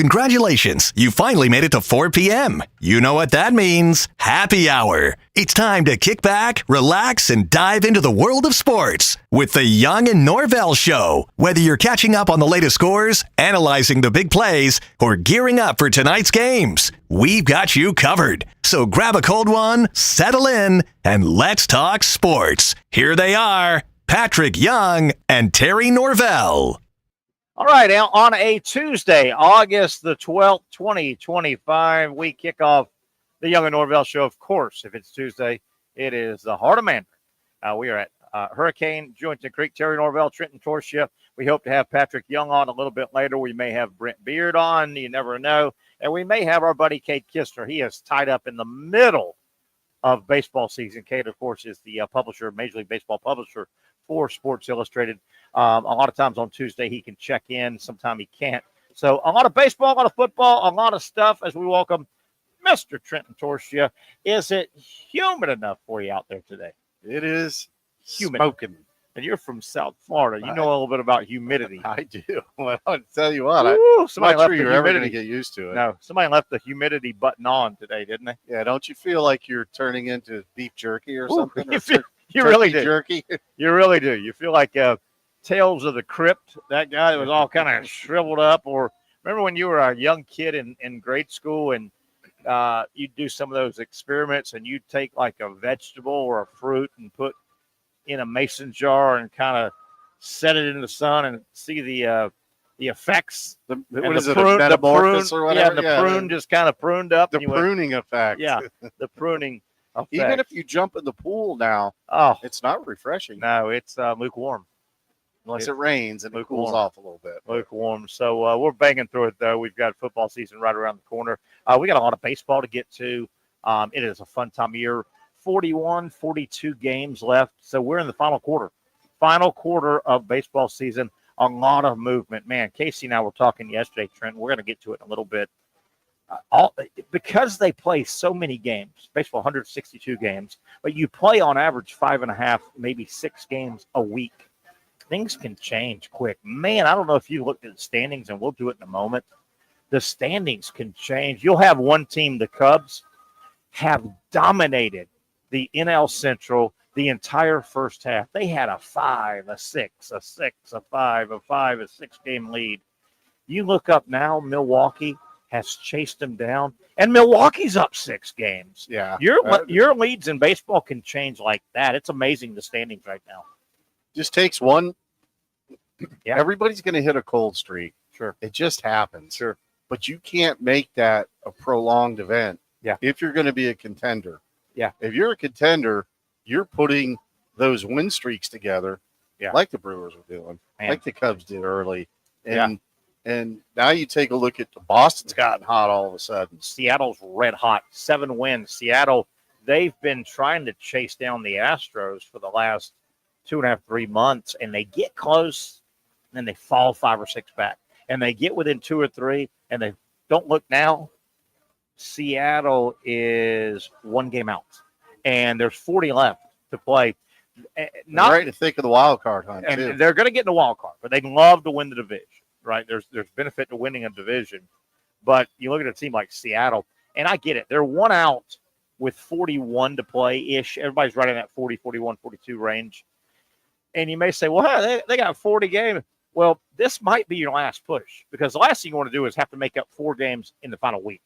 Congratulations, you finally made it to 4 p.m. You know what that means. Happy hour. It's time to kick back, relax, and dive into the world of sports with the Young and Norvelle Show. Whether you're catching up on the latest scores, analyzing the big plays, or gearing up for tonight's games, we've got you covered. So grab a cold one, settle in, and let's talk sports. Here they are, Patrick Young and Terry Norvelle. All right, on a Tuesday, August the 12th, 2025, we kick off the Young and Norvelle Show. Of course, if it's Tuesday, it is the Heart of Mandarin. We are at Hurricane, Jointon Creek. Terry Norvelle, Trenton Torsia. We hope to have Patrick Young on a little bit later. We may have Brent Beard on. You never know. And we may have our buddy Cade Kistner. He is tied up in the middle of baseball season. Cade, of course, is the publisher, Major League Baseball publisher for Sports Illustrated. A lot of times on Tuesday, he can check in. Sometime he can't. So a lot of baseball, a lot of football, a lot of stuff as we welcome Mr. Trenton Torsia. Is it humid enough for you out there today? It is humid. Smoking. And you're from South Florida. You know a little bit about humidity. I do. Well, I'll tell you what. Ooh, I'm not sure you're ever going to get used to it. No, somebody left the humidity button on today, didn't they? Yeah, don't you feel like you're turning into beef jerky or something? You really do. Jerky? You really do. You feel like Tales of the Crypt, that guy that was all kind of shriveled up. Or remember when you were a young kid in grade school and you'd do some of those experiments and you'd take like a vegetable or a fruit and put in a mason jar and kind of set it in the sun and see the effects. What is it, a metamorphosis or whatever? Yeah, the prune just kind of pruned up. The pruning effect. Yeah, the pruning effect. Even if you jump in the pool now, it's not refreshing. No, it's lukewarm. Unless it rains and it cools off a little bit. Lukewarm. So we're banging through it, though. We've got football season right around the corner. We got a lot of baseball to get to. It is a fun time of year. 41, 42 games left. So we're in the final quarter. Final quarter of baseball season. A lot of movement. Man, Casey and I were talking yesterday, Trent. We're going to get to it in a little bit. Because they play so many games, baseball 162 games, but you play on average 5.5, maybe 6 games a week. Things can change quick. Man, I don't know if you looked at the standings, and we'll do it in a moment. The standings can change. You'll have one team, the Cubs, have dominated the NL Central the entire first half. They had a 5, a 6, a 6, a 5, a 5, a 6-game lead. You look up now, Milwaukee has chased them down, and Milwaukee's up 6 games. Yeah. Your leads in baseball can change like that. It's amazing, the standings right now. Just takes one. Yeah. Everybody's going to hit a cold streak. Sure. It just happens. Sure. But you can't make that a prolonged event. Yeah. If you're going to be a contender. Yeah. If you're a contender, you're putting those win streaks together, like the Brewers were doing, like the Cubs did early. And now you take a look at Boston's gotten hot all of a sudden. Seattle's red hot, 7 wins. Seattle, they've been trying to chase down the Astros for the last 2.5, 3 months, and they get close, and then they fall 5 or 6 back. And they get within 2 or 3, and they don't look now. Seattle is 1 game out, and there's 40 left to play. Not right in the thick of the wild card hunt, and too. They're going to get in the wild card, but they'd love to win the division, right? There's benefit to winning a division, but you look at a team like Seattle, and I get it. They're 1 out with 41 to play-ish. Everybody's right in that 40, 41, 42 range. And you may say, well, they got 40 games. Well, this might be your last push, because the last thing you want to do is have to make up 4 games in the final week.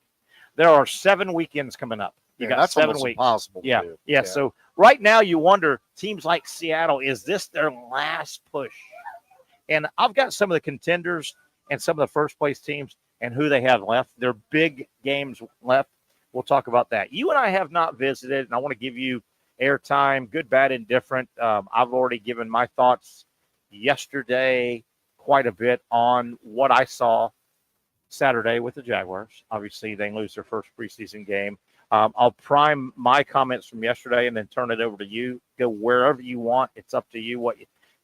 There are 7 weekends coming up. You got that's 7 almost weeks. Impossible to do. Yeah. So right now you wonder, teams like Seattle, is this their last push? And I've got some of the contenders and some of the first place teams and who they have left. Their big games left. We'll talk about that. You and I have not visited, and I want to give you airtime, good, bad, indifferent. I've already given my thoughts yesterday quite a bit on what I saw Saturday with the Jaguars. Obviously, they lose their first preseason game. I'll prime my comments from yesterday and then turn it over to you. Go wherever you want. It's up to you.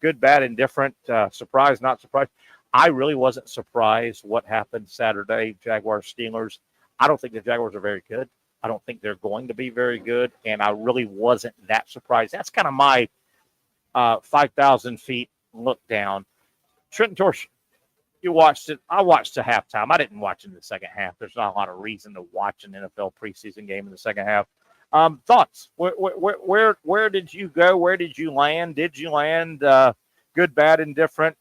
Good, bad, indifferent, surprised, not surprised. I really wasn't surprised what happened Saturday, Jaguars, Steelers. I don't think the Jaguars are very good. I don't think they're going to be very good, and I really wasn't that surprised. That's kind of my 5,000 feet look down. Trenton Torsia, You watched it. I watched the halftime. I didn't watch it in the second half. There's not a lot of reason to watch an NFL preseason game in the second half. Thoughts? Where did you go? Where did you land? Did you land good, bad, indifferent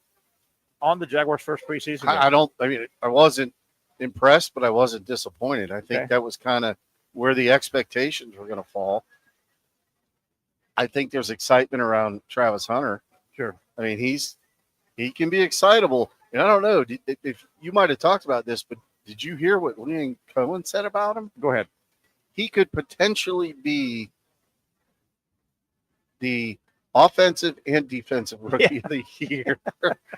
on the Jaguars' first preseason game? I wasn't impressed, but I wasn't disappointed. I think that was kind of where the expectations were going to fall. I think there's excitement around Travis Hunter. Sure. I mean, he can be excitable. And I don't know if you might have talked about this, but did you hear what Liam Cohen said about him? Go ahead. He could potentially be the offensive and defensive rookie of the year.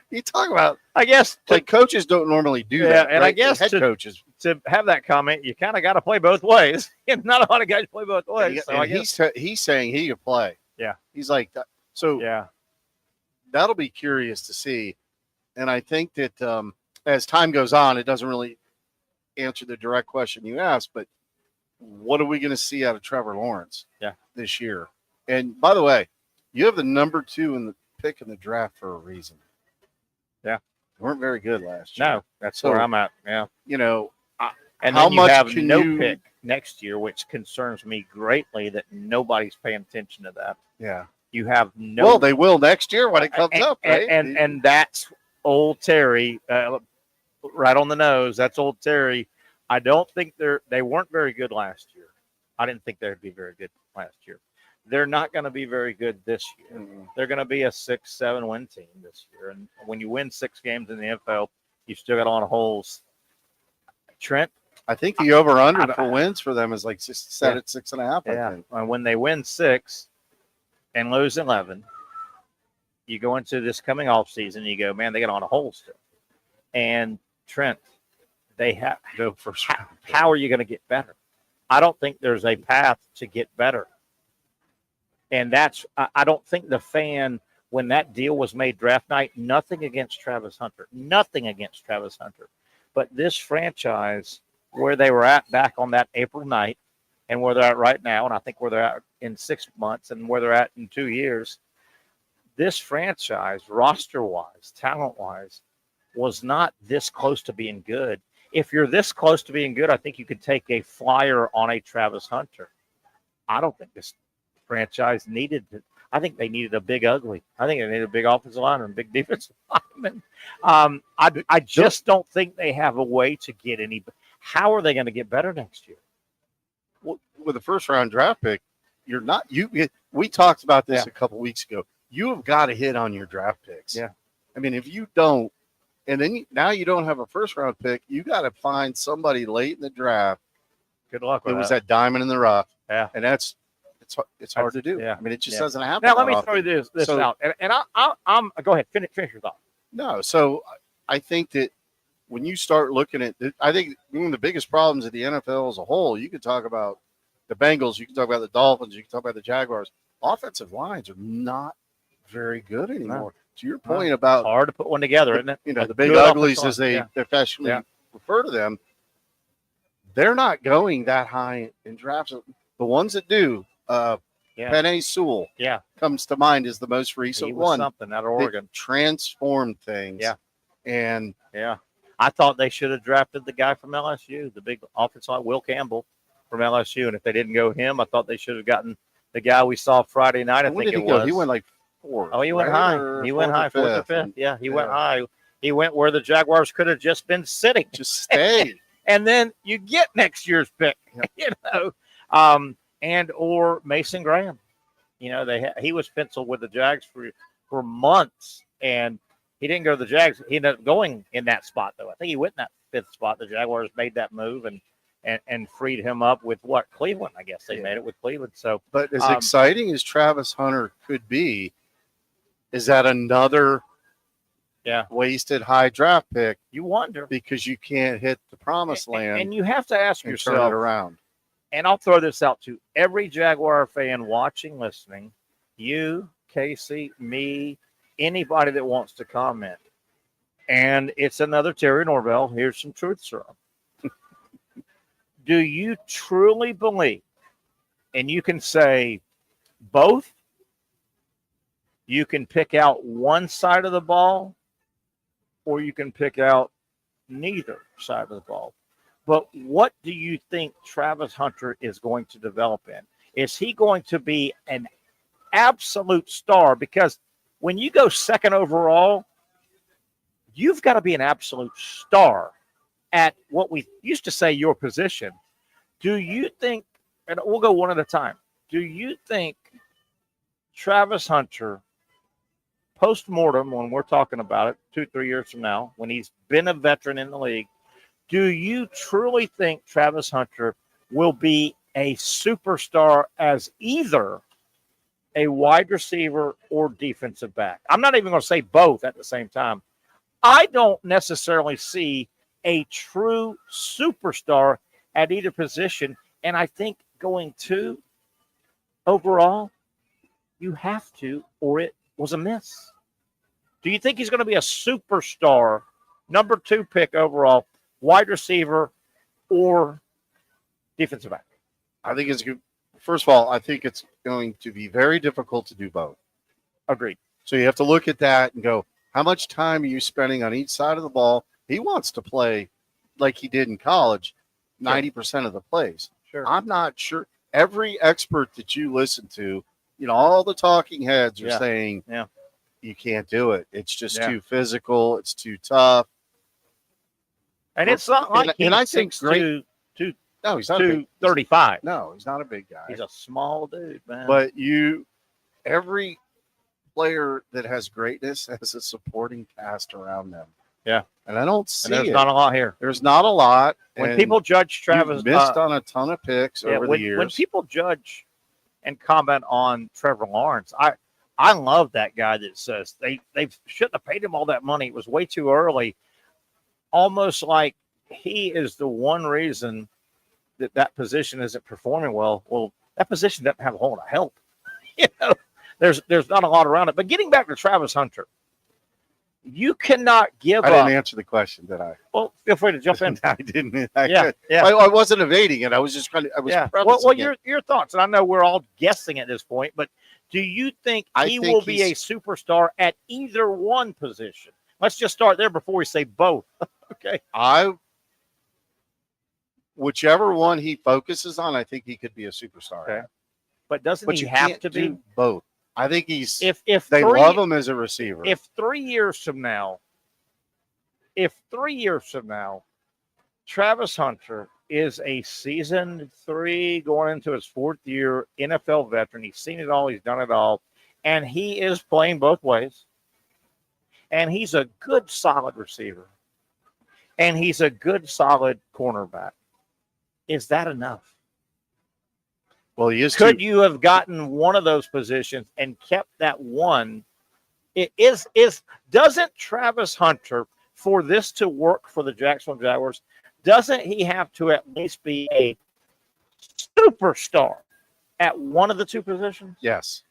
You talk about, I guess, coaches don't normally do that. And right? I guess head coaches to have that comment, you kind of got to play both ways. And not a lot of guys play both ways. So I guess he's saying he could play. Yeah, he's like that. So yeah, that'll be curious to see. And I think that as time goes on, it doesn't really answer the direct question you asked, but what are we going to see out of Trevor Lawrence this year? And by the way, you have the number 2 in the pick in the draft for a reason. Yeah. They weren't very good last year. No, that's where I'm at. Yeah. You know, and how then you much have no pick next year, which concerns me greatly that nobody's paying attention to that. Yeah. You have no. Well, they will next year when it comes up, right? And that's old Terry, right on the nose. That's old Terry. I don't think they weren't very good last year. I didn't think they'd be very good last year. They're not going to be very good this year. Mm-hmm. They're going to be a 6-7 win team this year. And when you win 6 games in the NFL, you still got a lot of holes. Trent? I think the over-under for wins for them is like set at 6.5. Yeah. I think. And when they win 6 and lose 11, you go into this coming off season, you go, man, they got a lot of holes still. And Trent, they have go first. How are you going to get better? I don't think there's a path to get better. And I don't think the fan, when that deal was made draft night, nothing against Travis Hunter. But this franchise, where they were at back on that April night and where they're at right now, and I think where they're at in 6 months and where they're at in 2 years, this franchise, roster-wise, talent-wise, was not this close to being good. If you're this close to being good, I think you could take a flyer on a Travis Hunter. I don't think this franchise needed to. I think they needed a big ugly. I think they needed a big offensive lineman, big defensive lineman. I just don't think they have a way to get any. How are they going to get better next year? Well, with a first-round draft pick, you're not. We talked about this a couple weeks ago. You have got to hit on your draft picks. Yeah. I mean, if you don't, and then now you don't have a first-round pick, you got to find somebody late in the draft. Good luck with that. It was that diamond in the rough. Yeah. And it's hard to do. Yeah. I mean, it just doesn't happen. Now, let me throw this out. And I'm go ahead, finish your thought. No. So I think that when you start looking at I think one of the biggest problems of the NFL as a whole, you could talk about the Bengals, you can talk about the Dolphins, you can talk about the Jaguars. Offensive lines are not very good anymore. No. To your point about it's hard to put one together, isn't it? You know, the big uglies, as they affectionately refer to them, they're not going that high in drafts. The ones that do, Penei Sewell comes to mind as the most recent one. Something out of Oregon. Transformed things. Yeah. And I thought they should have drafted the guy from LSU, the big offensive line, Will Campbell from LSU. And if they didn't go him, I thought they should have gotten the guy we saw Friday night. I think it was. He went like 4th. Oh, he went high. He went high, 4th or 5th. Yeah, he went high. He went where the Jaguars could have just been sitting. Just stay. And then you get next year's pick, and or Mason Graham. You know, he was penciled with the Jags for months, and he didn't go to the Jags. He ended up going in that spot, though. I think he went in that 5th spot. The Jaguars made that move and freed him up with Cleveland. I guess they made it with Cleveland. So, but as exciting as Travis Hunter could be, is that another wasted high draft pick? You wonder, because you can't hit the promised land, and you have to ask yourself, turn it around. And I'll throw this out to every Jaguar fan watching, listening, you, Casey, me, anybody that wants to comment. And it's another Terry Norvelle. Here's some truth serum. Do you truly believe, and you can say both, you can pick out one side of the ball, or you can pick out neither side of the ball. But what do you think Travis Hunter is going to develop in? Is he going to be an absolute star? Because when you go second overall, you've got to be an absolute star at what we used to say your position. Do you think, and we'll go one at a time, do you think Travis Hunter, post-mortem, when we're talking about it 2-3 years from now, when he's been a veteran in the league, do you truly think Travis Hunter will be a superstar as either a wide receiver or defensive back? I'm not even going to say both at the same time. I don't necessarily see a true superstar at either position, and I think going 2 overall, you have to, or it was a miss. Do you think he's going to be a superstar, number 2 pick overall, wide receiver or defensive back? I think it's good. First of all, I think it's going to be very difficult to do both. Agreed. So you have to look at that and go, how much time are you spending on each side of the ball? He wants to play like he did in college, 90% of the plays. Sure. I'm not sure. Every expert that you listen to, all the talking heads are saying, you can't do it. It's just too physical. It's too tough. And it's not like he's 6'2", no, he's not 235. No, he's not a big guy. He's a small dude, man. But every player that has greatness has a supporting cast around them. Yeah. And I don't see there's not a lot here. There's not a lot. When people judge Travis, missed on a ton of picks over the years. When people judge and comment on Trevor Lawrence, I love that guy that says they shouldn't have paid him all that money. It was way too early. Almost like he is the one reason that position isn't performing well. Well, that position doesn't have a whole lot of help. There's not a lot around it. But getting back to Travis Hunter, you cannot give up. I didn't answer the question, did I? Well, feel free to jump in. I didn't. I wasn't evading it. I was just trying to. Well, your thoughts, and I know we're all guessing at this point, but do you think he will be a superstar at either one position? Let's just start there before we say both. Okay. Whichever one he focuses on, I think he could be a superstar. Okay. But doesn't he have to be both? I think he's. If they love him as a receiver. If 3 years from now, Travis Hunter is a seasoned 3 going into his 4th year NFL veteran, he's seen it all, he's done it all, and he is playing both ways, and he's a good, solid receiver, and he's a good, solid cornerback. Is that enough? Well, he is. Could you have gotten one of those positions and kept that one? Doesn't Travis Hunter, for this to work for the Jacksonville Jaguars, doesn't he have to at least be a superstar at one of the 2 positions? Yes.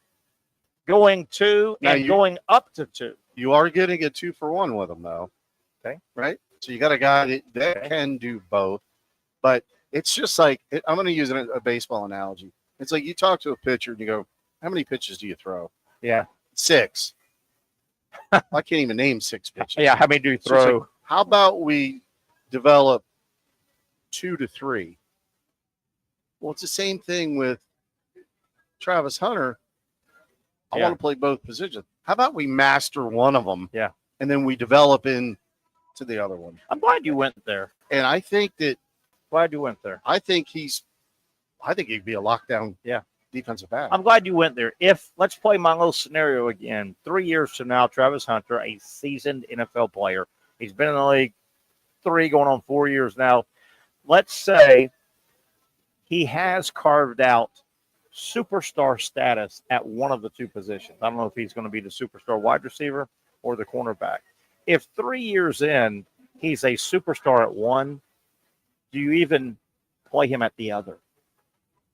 Going 2 and going up to 2. You are getting a 2-for-1 with him, though. Okay. Right? So you got a guy that can do both. But it's just like, I'm going to use a baseball analogy. It's like you talk to a pitcher and you go, how many pitches do you throw? Yeah. 6. I can't even name 6 pitches. Yeah, how many do you throw? So like, how about we develop 2 to 3? Well, it's the same thing with Travis Hunter. I want to play both positions. How about we master one of them? Yeah. And then we develop into the other one. I'm glad you went there. And I think that. Glad you went there. I think he'd be a lockdown defensive back. I'm glad you went there. Let's play my little scenario again. 3 years from now, Travis Hunter, a seasoned NFL player. He's been in the league 3 going on 4 years now. Let's say he has carved out superstar status at one of the 2 positions. I don't know if he's going to be the superstar wide receiver or the cornerback. If 3 years in, he's a superstar at one, do you even play him at the other?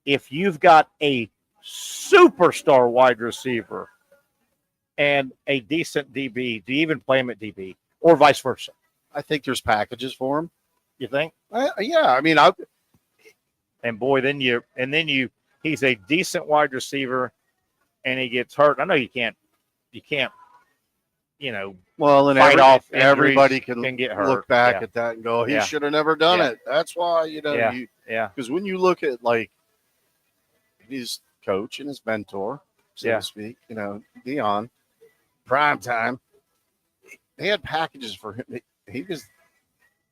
If you've got a superstar wide receiver and a decent DB, do you even play him at DB or vice versa? I think there's packages for him. You think? Yeah. I mean, he's a decent wide receiver and he gets hurt. I know you can't well, and fight off injuries, everybody can get hurt. Look back at that and go, he should have never done it. That's why, because when you look at like his coach and his mentor, so to speak, Dion, prime time, they had packages for him. He was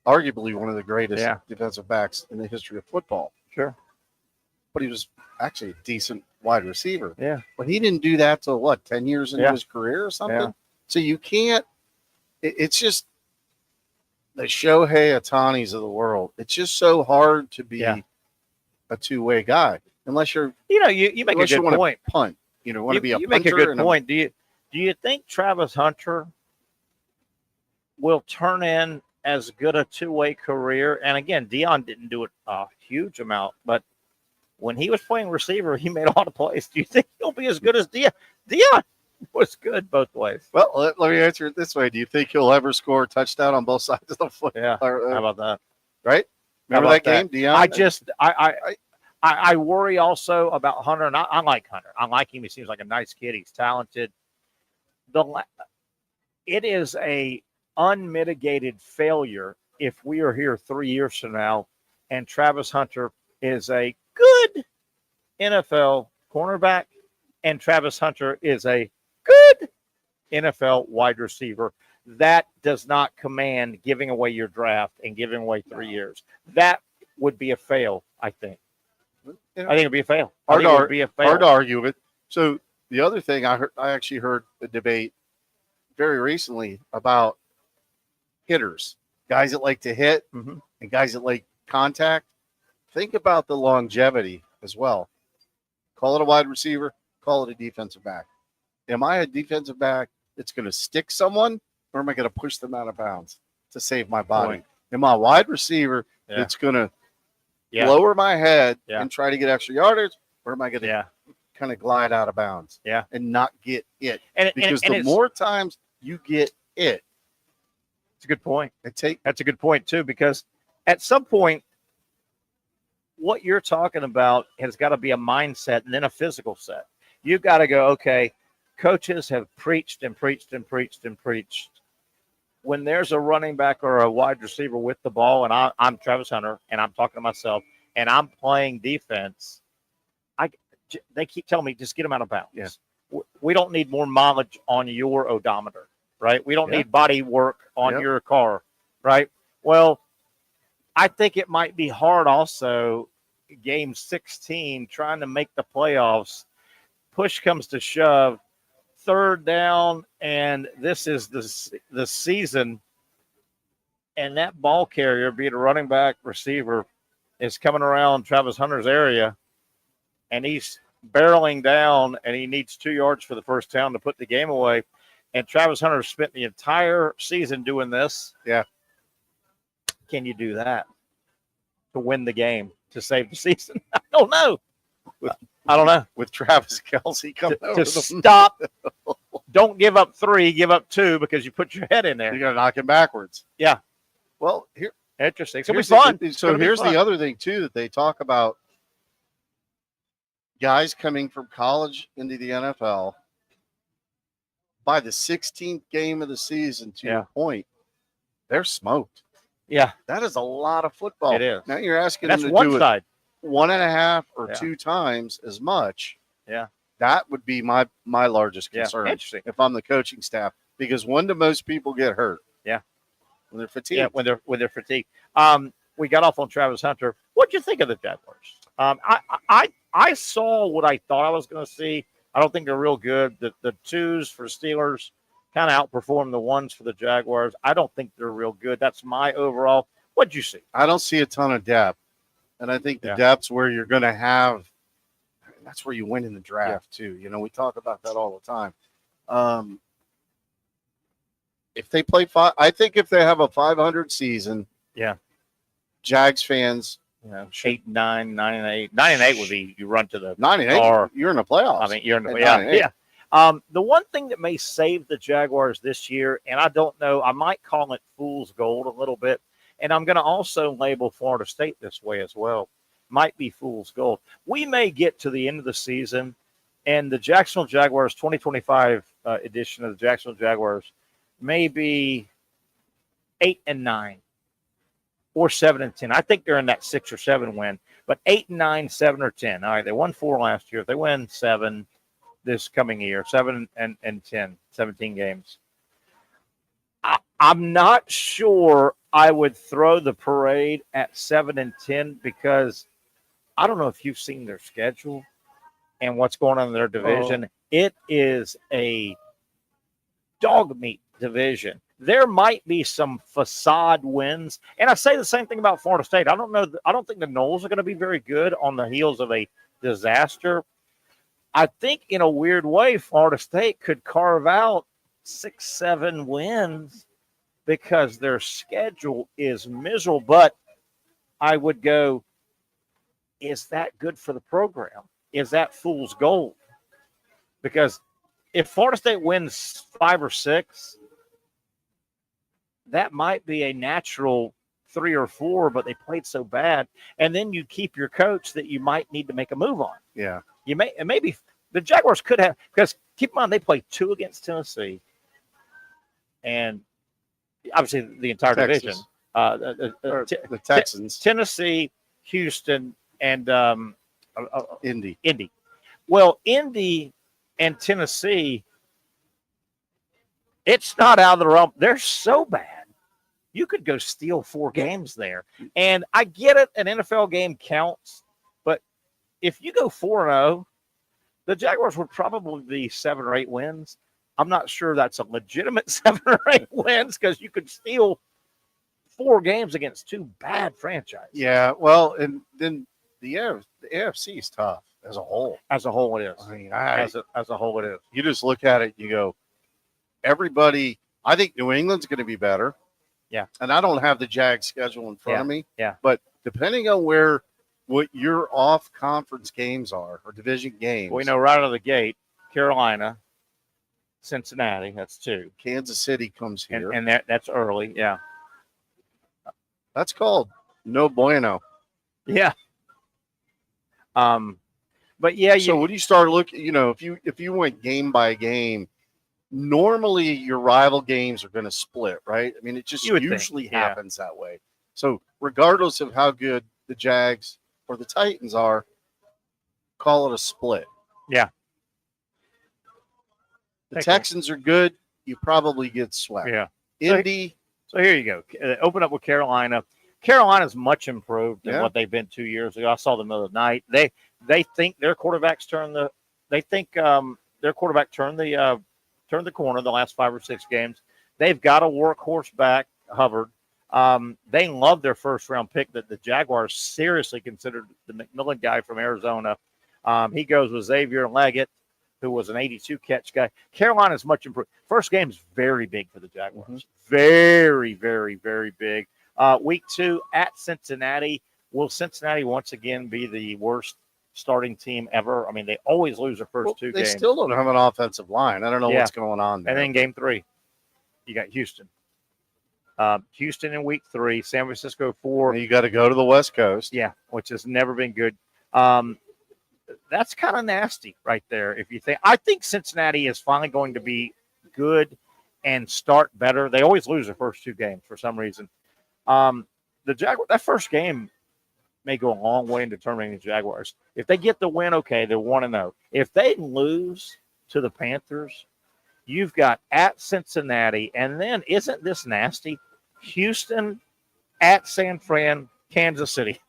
arguably one of the greatest defensive backs in the history of football. Sure. But he was actually a decent wide receiver. Yeah. But he didn't do that till 10 years into his career or something? Yeah. So you can't it's just the Shohei Ohtani's of the world. It's just so hard to be a two-way guy unless you're you make a good point. Punt. Want to be a punter. You make a good point. Do you think Travis Hunter will turn in as good a two-way career? And again, Dion didn't do it a huge amount, but when he was playing receiver, he made a lot of plays. Do you think he'll be as good as Dion? Dion was good both ways. Well, let me answer it this way. Do you think he'll ever score a touchdown on both sides of the foot? Yeah. How about that? Right? Remember that game, Dion? I worry also about Hunter, and I like Hunter. I like him. He seems like a nice kid. He's talented. It is a unmitigated failure if we are here 3 years from now and Travis Hunter is a good NFL cornerback and Travis Hunter is a good NFL wide receiver. That does not command giving away your draft and giving away 3 years. That would be a fail, I think. I think it'd be a fail. Hard to argue with it. So the other thing I actually heard a debate very recently about hitters, guys that like to hit and guys that like contact. Think about the longevity as well. Call it a wide receiver, call it a defensive back. Am I a defensive back that's going to stick someone, or am I going to push them out of bounds to save my body? Am I a wide receiver that's going to lower my head and try to get extra yardage, or am I going to kind of glide out of bounds and not get it? Because the more times you get it, it's a good point. That's a good point, too, because at some point, what you're talking about has got to be a mindset and then a physical set. You've got to go, okay, coaches have preached and preached and preached and preached. When there's a running back or a wide receiver with the ball, and I'm Travis Hunter, and I'm talking to myself, and I'm playing defense, they keep telling me, just get them out of bounds. Yeah. We don't need more mileage on your odometer, right? We don't need body work on your car, right? Well, I think it might be hard also, game 16, trying to make the playoffs. Push comes to shove, third down, and this is the season, and that ball carrier, be it a running back, receiver, is coming around Travis Hunter's area, and he's barreling down, and he needs 2 yards for the first down to put the game away. And Travis Hunter spent the entire season doing this. Yeah. Can you do that to win the game, to save the season? I don't know. I don't know. With Travis Kelce coming over to stop. Don't give up 3, give up 2 because you put your head in there. You got to knock him backwards. Yeah. Well, here, interesting. It's going to be fun. Here's the other thing, too, that they talk about. Guys coming from college into the NFL, by the 16th game of the season, to your point, they're smoked. Yeah. That is a lot of football. It is. Now you're asking them to one do side. it 1.5 or 2 times as much. Yeah. That would be my largest concern. Interesting. If I'm the coaching staff. Because when do most people get hurt? Yeah. When they're fatigued. Yeah, when they're fatigued. We got off on Travis Hunter. What'd you think of the Jaguars? I saw what I thought I was going to see. I don't think they're real good. The 2s for Steelers kind of outperformed the 1s for the Jaguars. I don't think they're real good. That's my overall. What'd you see? I don't see a ton of depth. And I think the depth's where you're going to have – that's where you win in the draft, too. You know, we talk about that all the time. If they play I think if they have a 500 season, Jags fans – 8, 9, 9 and 8. 9 and 8 would be you run to the 9 and 8. You're in the playoffs. I mean, you're in the the one thing that may save the Jaguars this year, and I don't know, I might call it fool's gold a little bit, and I'm going to also label Florida State this way as well. Might be fool's gold. We may get to the end of the season, and the Jacksonville Jaguars 2025 edition of the Jacksonville Jaguars maybe 8-9 or 7-10. I think they're in that 6 or 7 win, but 8-9, 7 or 10. All right, they won 4 last year. If they win 7 this coming year, 7 and 10, 17 games. I'm not sure I would throw the parade at 7-10 because I don't know if you've seen their schedule and what's going on in their division. It is a dog meat division. There might be some facade wins, and I say the same thing about Florida State. I don't think the Noles are going to be very good on the heels of a disaster. I think in a weird way, Florida State could carve out 6-7 wins because their schedule is miserable. But I would go, is that good for the program? Is that fool's gold? Because if Florida State wins 5 or 6, that might be a natural 3 or 4, but they played so bad. And then you keep your coach that you might need to make a move on. Yeah. Maybe the Jaguars could have, because keep in mind, they played 2 against Tennessee. And obviously the entire division. The Texans. Tennessee, Houston, and Indy. Well, Indy and Tennessee, it's not out of the realm. They're so bad. You could go steal 4 games there. And I get it, an NFL game counts. But if you go 4-0, the Jaguars would probably be 7 or 8 wins. I'm not sure that's a legitimate 7 or 8 wins because you could steal 4 games against 2 bad franchises. Yeah, well, and then the AFC is tough as a whole. As a whole, it is. I mean, as a whole, it is. You just look at it, you go, everybody. I think New England's going to be better. Yeah, and I don't have the Jags schedule in front of me. Yeah, but depending on what your off conference games are or division games, we know right out of the gate, Carolina, Cincinnati. That's 2. Kansas City comes here, and that's early. Yeah, that's called no bueno. Yeah. But yeah. So when you start looking, if you went game by game, normally your rival games are going to split, right? I mean, it just usually happens that way. So regardless of how good the Jags or the Titans are, call it a split. Yeah. The Texans are good. You probably get swept. Yeah. Indy. So here you go. Open up with Carolina. Carolina's much improved than what they've been 2 years ago. I saw them the other night. They think their quarterbacks turned the corner the last 5 or 6 games. They've got a workhorse back, Hubbard. They love their first-round pick that the Jaguars seriously considered the McMillan guy from Arizona. He goes with Xavier Leggett, who was an 82-catch guy. Carolina's much improved. First game is very big for the Jaguars. Mm-hmm. Very, very, very big. Week 2 at Cincinnati. Will Cincinnati once again be the worst starting team ever? I mean, they always lose their first 2 games. They still don't have an offensive line. I don't know what's going on there. And then game 3, you got Houston. Houston in week 3, San Francisco 4. And you got to go to the West Coast. Yeah, which has never been good. That's kind of nasty right there. If you think, I think Cincinnati is finally going to be good and start better. They always lose their first 2 games for some reason. The Jaguars, that first game may go a long way in determining the Jaguars. If they get the win, okay, they're 1-0. If they lose to the Panthers, you've got at Cincinnati, and then isn't this nasty? Houston, at San Fran, Kansas City.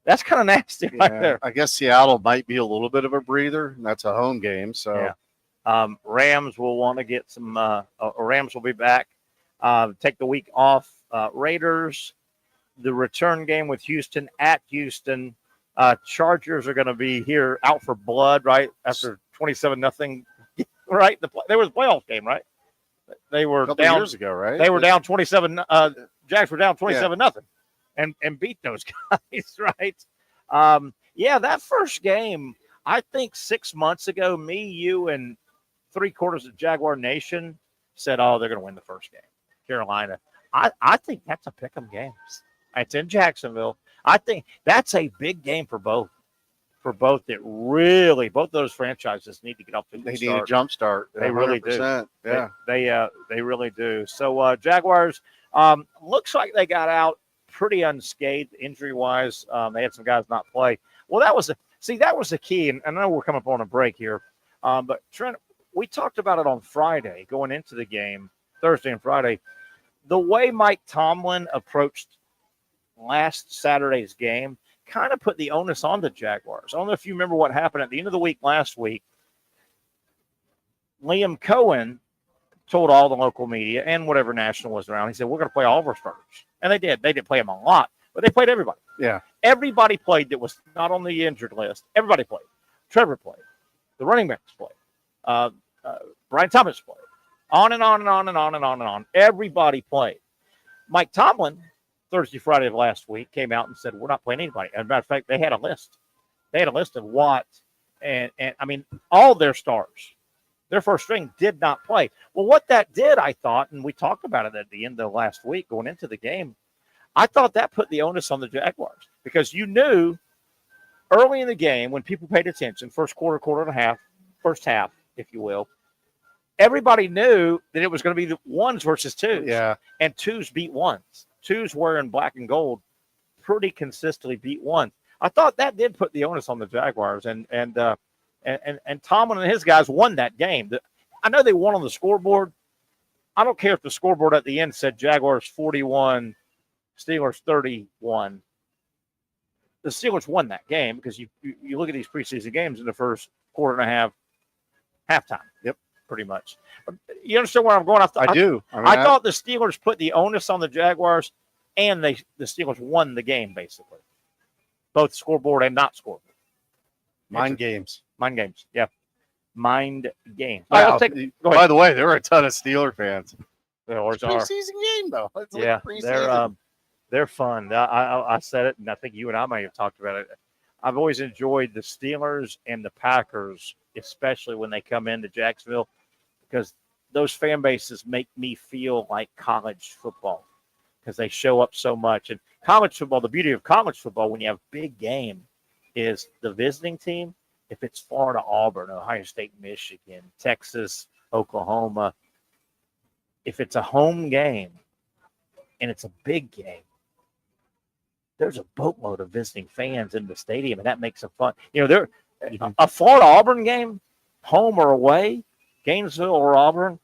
That's kind of nasty right there. I guess Seattle might be a little bit of a breather, and that's a home game. So Rams will want to get some Rams will be back. Take the week off. Raiders, the return game with Houston at Houston. Chargers are going to be here out for blood, right? After 27-0, right? There was a playoff game, right? They were down years ago, right? They were down 27. Jags were down 27-0, and beat those guys, right? That first game. I think 6 months ago, me, you, and 3/4 of Jaguar Nation said, "Oh, they're going to win the first game." Carolina. I think that's a pick'em game. It's in Jacksonville. I think that's a big game for both. for both that really, both those franchises need to get off to a good start. Need a jump start. They really do. Yeah. They really do. So Jaguars, looks like they got out pretty unscathed injury-wise. They had some guys not play. Well, that was the key, and I know we're coming up on a break here, but Trent, we talked about it on Friday going into the game, Thursday and Friday. The way Mike Tomlin approached last Saturday's game kind of put the onus on the Jaguars. I don't know if you remember what happened at the end of the week last week. Liam Cohen told all the local media and whatever national was around, he said, we're going to play all of our starters. And they did. They didn't play them a lot, but they played everybody. Yeah. Everybody played that was not on the injured list. Everybody played. Trevor played. The running backs played. Brian Thomas played. On and on and on and on and on and on. Everybody played. Mike Tomlin, Thursday, Friday of last week, came out and said, we're not playing anybody. As a matter of fact, they had a list. They had a list of what, and I mean, all their stars, their first string did not play. Well, what that did, I thought, and we talked about it at the end of last week going into the game, I thought that put the onus on the Jaguars because you knew early in the game when people paid attention, first quarter, quarter and a half, first half, if you will, everybody knew that it was going to be the ones versus twos. Yeah. And twos beat ones. Twos wearing black and gold pretty consistently beat ones. I thought that did put the onus on the Jaguars, and Tomlin and his guys won that game. I know they won on the scoreboard. I don't care if the scoreboard at the end said Jaguars 41, Steelers 31. The Steelers won that game because you look at these preseason games in the first quarter and a half, halftime. Yep. Pretty much. You understand where I'm going? I do. I thought the Steelers put the onus on the Jaguars, and the Steelers won the game, basically. Both scoreboard and not scoreboard. Mind games. Yeah. Mind games. Wow. By the way, there were a ton of Steeler fans. There always are. Preseason game, though. It's yeah, they're fun. I said it, and I think you and I may have talked about it. I've always enjoyed the Steelers and the Packers, especially when they come into Jacksonville, because those fan bases make me feel like college football because they show up so much. And college football, the beauty of college football, when you have a big game, is the visiting team. If it's Florida, Auburn, Ohio State, Michigan, Texas, Oklahoma, if it's a home game and it's a big game, there's a boatload of visiting fans in the stadium, and that makes it fun. You know, a Florida-Auburn game, home or away, Gainesville or Auburn,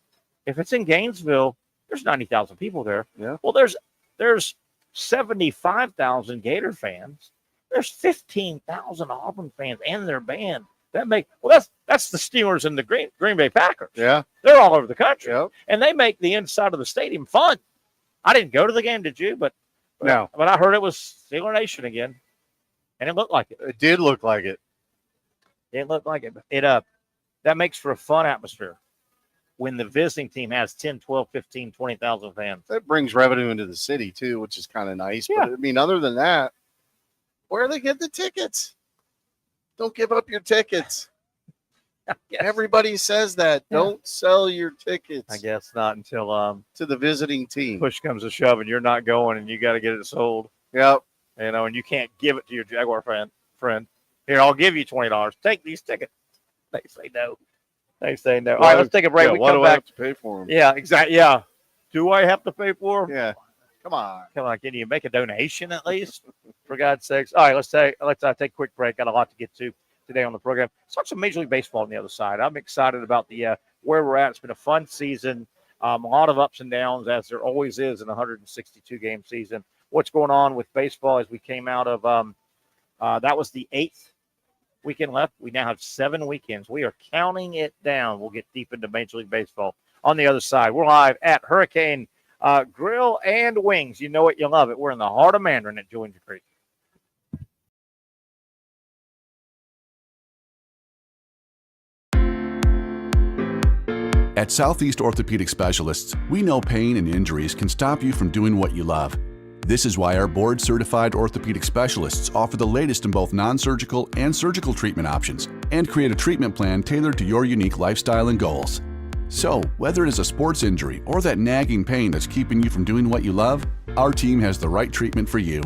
if it's in Gainesville, there's 90,000 people there. Yeah. Well, there's 75,000 Gator fans. There's 15,000 Auburn fans and their band. That's the Steelers and the Green Bay Packers. Yeah. They're all over the country. Yep. And they make the inside of the stadium fun. I didn't go to the game, did you? But I heard it was Steeler Nation again. And it looked like it. It did look like it. It looked like it. That makes for a fun atmosphere when the visiting team has 10, 12, 15, 20,000 fans. That brings revenue into the city, too, which is kind of nice. Yeah. But, I mean, other than that, where do they get the tickets? Don't give up your tickets. Yes. Everybody says that. Yeah. Don't sell your tickets. I guess not until to the visiting team. Push comes to shove and you're not going and you got to get it sold. Yep. You know, and you can't give it to your Jaguar friend. Here, I'll give you $20. Take these tickets. They say no. All right, let's take a break. Yeah, we why come do back. I have to pay for them? Yeah, exactly. Yeah. Do I have to pay for them? Yeah. Come on. Can you make a donation at least? For God's sakes. All right, let's take a quick break. Got a lot to get to today on the program. Let's talk some Major League Baseball on the other side. I'm excited about the where we're at. It's been a fun season. A lot of ups and downs, as there always is in a 162-game season. What's going on with baseball as we came out of that was the 8th weekend left. We now have 7 weekends. We are counting it down. We'll get deep into Major League Baseball on the other side. We're live at Hurricane Grill and Wings. You know it, you love it. We're in the heart of Mandarin at Joinja Creek. At Southeast Orthopedic Specialists, we know pain and injuries can stop you from doing what you love. This is why our board-certified orthopedic specialists offer the latest in both non-surgical and surgical treatment options and create a treatment plan tailored to your unique lifestyle and goals. So, whether it is a sports injury or that nagging pain that's keeping you from doing what you love, our team has the right treatment for you.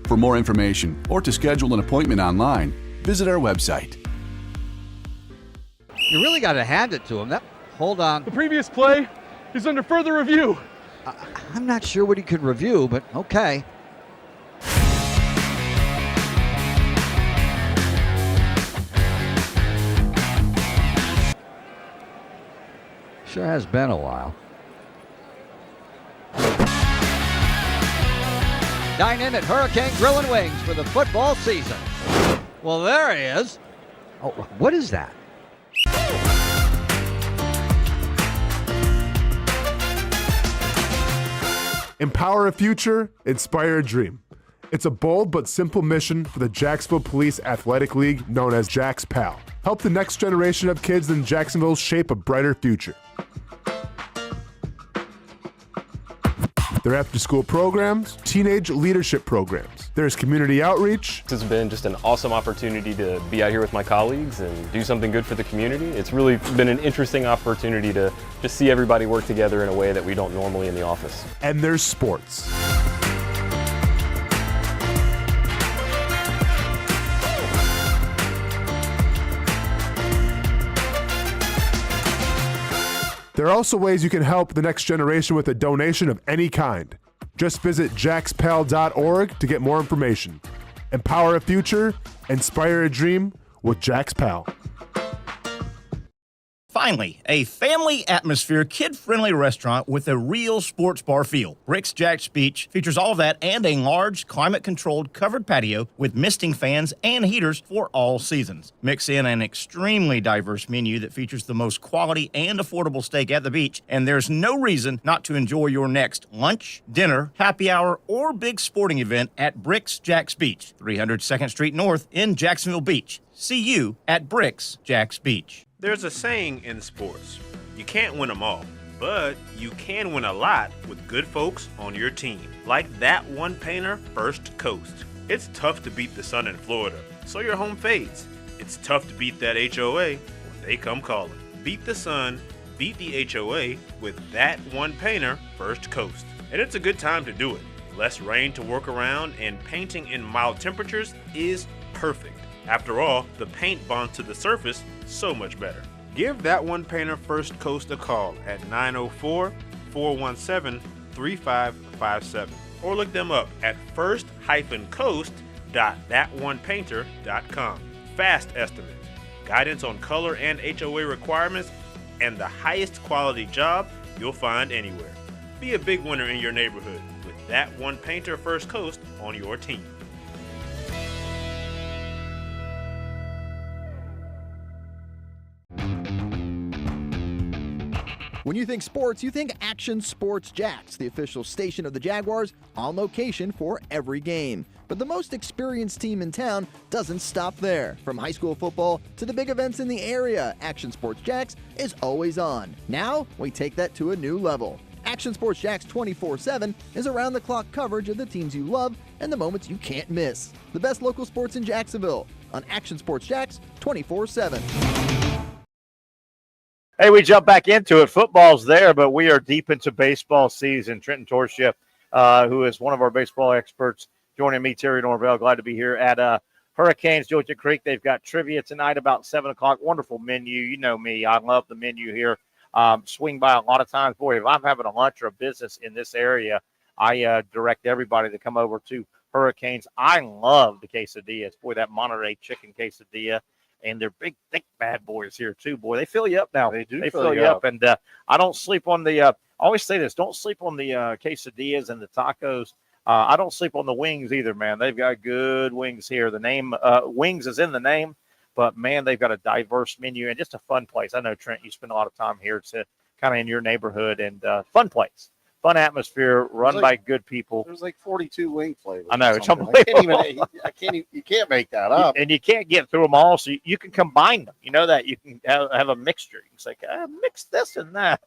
For more information or to schedule an appointment online, Visit our website. You really got to hand it to him. Hold on. The previous play is under further review. I'm not sure what he could review, but okay. Sure has been a while. Dine in at Hurricane Grill and Wings for the football season. Well, there he is. Oh, what is that? Empower a future, inspire a dream. It's a bold but simple mission for the Jacksonville Police Athletic League known as Jax PAL. Help the next generation of kids in Jacksonville shape a brighter future. Their after-school programs, teenage leadership programs. There's community outreach. It's been just an awesome opportunity to be out here with my colleagues and do something good for the community. It's really been an interesting opportunity to just see everybody work together in a way that we don't normally in the office. And there's sports. There are also ways you can help the next generation with a donation of any kind. Just visit jaxpal.org to get more information. Empower a future, inspire a dream with Jax PAL. Finally, a family atmosphere, kid-friendly restaurant with a real sports bar feel. Bricks Jack's Beach features all of that and a large, climate-controlled covered patio with misting fans and heaters for all seasons. Mix in an extremely diverse menu that features the most quality and affordable steak at the beach, and there's no reason not to enjoy your next lunch, dinner, happy hour, or big sporting event at Bricks Jack's Beach, 300 2nd Street North in Jacksonville Beach. See you at Bricks Jack's Beach. There's a saying in sports, you can't win them all, but you can win a lot with good folks on your team. Like that one painter, First Coast. It's tough to beat the sun in Florida, so your home fades. It's tough to beat that HOA when they come calling. Beat the sun, beat the HOA with that one painter, First Coast. And it's a good time to do it. Less rain to work around and painting in mild temperatures is perfect. After all, the paint bonds to the surface so much better. Give that one painter First Coast a call at 904-417-3557 or look them up at first-coast.thatonepainter.com. Fast estimate, guidance on color and HOA requirements, and the highest quality job you'll find anywhere. Be a big winner in your neighborhood with that one painter First Coast on your team. When you think sports, you think Action Sports Jacks, the official station of the Jaguars, on location for every game. But the most experienced team in town doesn't stop there. From high school football to the big events in the area, Action Sports Jacks is always on. Now, we take that to a new level. Action Sports Jacks 24/7 is around-the-clock coverage of the teams you love and the moments you can't miss. The best local sports in Jacksonville on Action Sports Jacks 24/7. Hey, we jump back into it. Football's there, but we are deep into baseball season. Trenton Torship, who is one of our baseball experts, joining me, Terry Norvelle. Glad to be here at Hurricanes, Georgia Creek. They've got trivia tonight about 7 o'clock. Wonderful menu. You know me. I love the menu here. Swing by a lot of times. Boy, if I'm having a lunch or a business in this area, I direct everybody to come over to Hurricanes. I love the quesadillas. Boy, that Monterey chicken quesadilla. And they're big, thick bad boys here, too. Boy, they fill you up now. They do. They fill you up. And I don't sleep on the I always say this, don't sleep on the quesadillas and the tacos. I don't sleep on the wings either, man. They've got good wings here. The name wings is in the name, but, man, they've got a diverse menu and just a fun place. I know, Trent, you spend a lot of time here. It's kind of in your neighborhood and fun place. Fun atmosphere, run by good people. There's like 42 wing flavors. I know, it's unbelievable. You can't make that up. And you can't get through them all, so you can combine them. You know that you can have a mixture. You can say, mix this and that.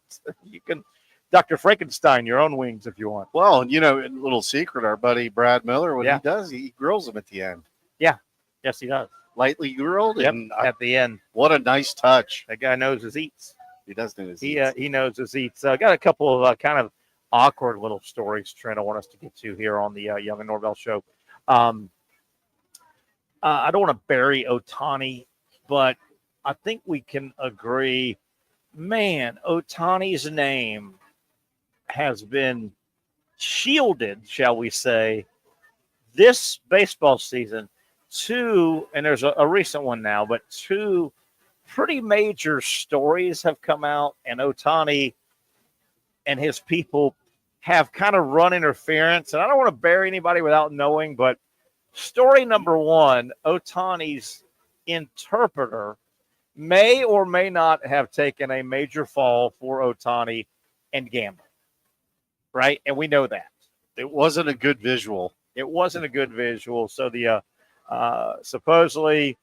You can Dr. Frankenstein your own wings if you want. Well, you know, a little secret, our buddy Brad Miller, what he does, he grills them at the end. Yeah. Yes, he does. Lightly grilled. Yep, and at the end. What a nice touch. That guy knows his eats. He does know his eats. He knows his eats. Got a couple of kind of awkward little stories, Trent, I want us to get to here on the Young and Norvelle show. I don't want to bury Ohtani, but I think we can agree, man, Ohtani's name has been shielded, shall we say, this baseball season. And there's a recent one now, but 2 pretty major stories have come out, and Ohtani and his people have kind of run interference. And I don't want to bury anybody without knowing, but story number 1, Ohtani's interpreter may or may not have taken a major fall for Ohtani and gambling, right? And we know that. It wasn't a good visual. It wasn't a good visual. So the supposedly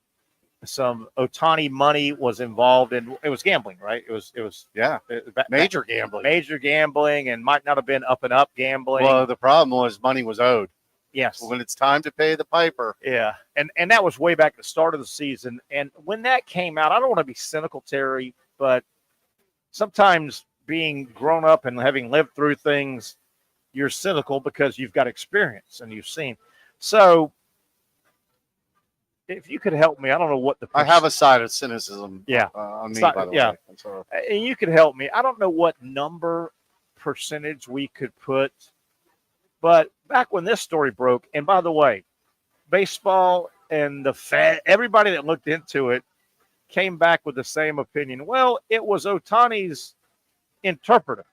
some Ohtani money was involved in. It was gambling, right? It was major gambling. Major gambling, and might not have been up and up gambling. Well, the problem was money was owed. Yes. When it's time to pay the piper. Yeah. And that was way back at the start of the season. And when that came out, I don't want to be cynical, Terry, but sometimes being grown up and having lived through things, you're cynical because you've got experience and you've seen. So if you could help me, I don't know what I have a side of cynicism on me, by the way. So. And you could help me. I don't know what percentage we could put. But back when this story broke, and by the way, baseball and the everybody that looked into it came back with the same opinion. Well, it was Ohtani's interpreter,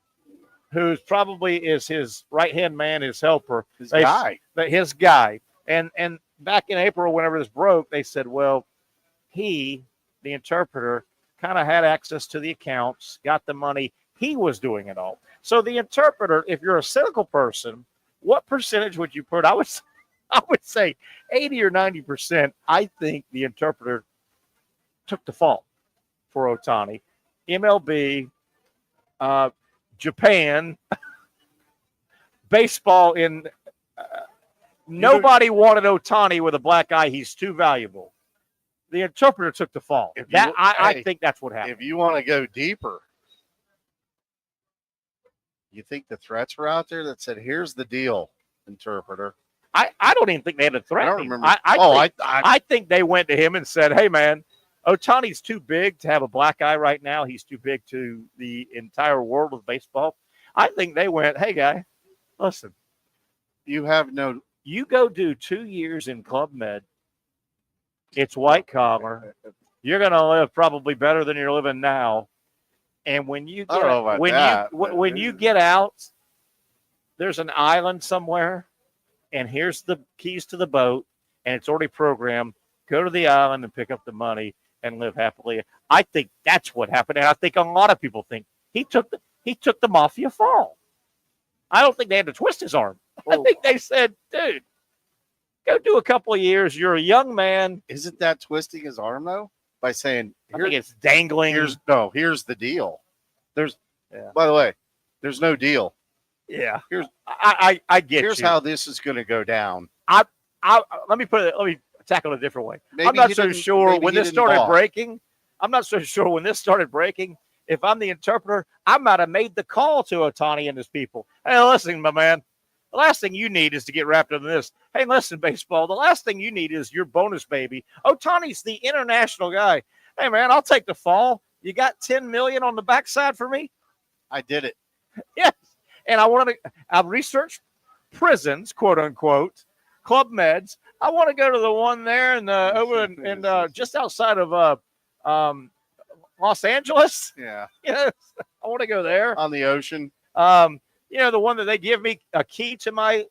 who probably is his right-hand man, his helper. His guy. And back in April, whenever this broke, they said, well, the interpreter, kind of had access to the accounts, got the money. He was doing it all. So the interpreter, if you're a cynical person, what percentage would you put? I would say 80 or 90%. I think the interpreter took the fall for Ohtani. MLB, Japan, baseball nobody wanted Ohtani with a black eye. He's too valuable. The interpreter took the fall. I think that's what happened. If you want to go deeper, you think the threats were out there that said, here's the deal, interpreter? I don't even think they had a threat. I don't remember. I think they went to him and said, hey, man, Ohtani's too big to have a black eye right now. He's too big to the entire world of baseball. I think they went, hey, guy, listen. You go do 2 years in Club Med. It's white collar. You're going to live probably better than you're living now. And when you get out, there's an island somewhere, and here's the keys to the boat, and it's already programmed. Go to the island and pick up the money and live happily. I think that's what happened, and I think a lot of people think he took the mafia fall. I don't think they had to twist his arm. I think they said, dude, go do a couple of years. You're a young man. Isn't that twisting his arm, though? By saying, I think it's dangling. Here's the deal. By the way, there's no deal. Yeah. I get Here's how this is going to go down. Let me tackle it a different way. I'm not so sure when this started breaking. If I'm the interpreter, I might have made the call to Ohtani and his people. Hey, listen, my man, the last thing you need is to get wrapped up in this. Hey, listen, baseball, the last thing you need is your bonus baby. Ohtani's the international guy. Hey, man, I'll take the fall. You got $10 million on the backside for me? I did it. Yes. And I've researched prisons, quote unquote, Club Meds. I want to go to the one there just outside of Los Angeles. Yeah. Yes. I want to go there. On the ocean. The one that they give me a key to my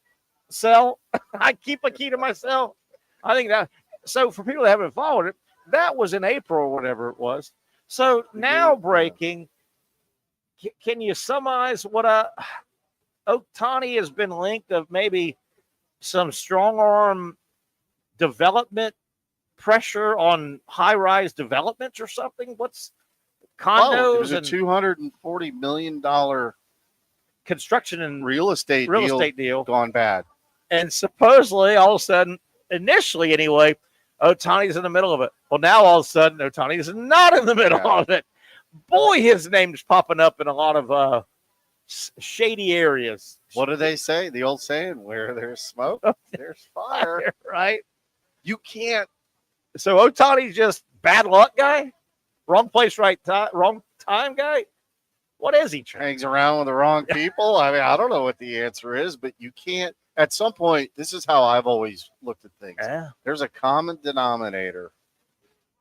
cell. I keep a key to my cell. I think that. So for people that haven't followed it, that was in April or whatever it was. So now breaking, can you summarize what Ohtani has been linked of maybe some strong arm development pressure on high-rise developments or something? What's condos? It was a $240 million construction and real estate deal gone bad. And supposedly, all of a sudden, initially anyway, Ohtani's in the middle of it. Well, now all of a sudden, Ohtani's not in the middle of it. Boy, his name's popping up in a lot of shady areas. What do they say? The old saying, where there's smoke, there's fire. Right? You can't So Ohtani's just bad luck guy? Wrong place, right time, wrong time guy? What is he? Hangs around with the wrong people? I mean, I don't know what the answer is, but you can't. At some point, this is how I've always looked at things. Yeah. There's a common denominator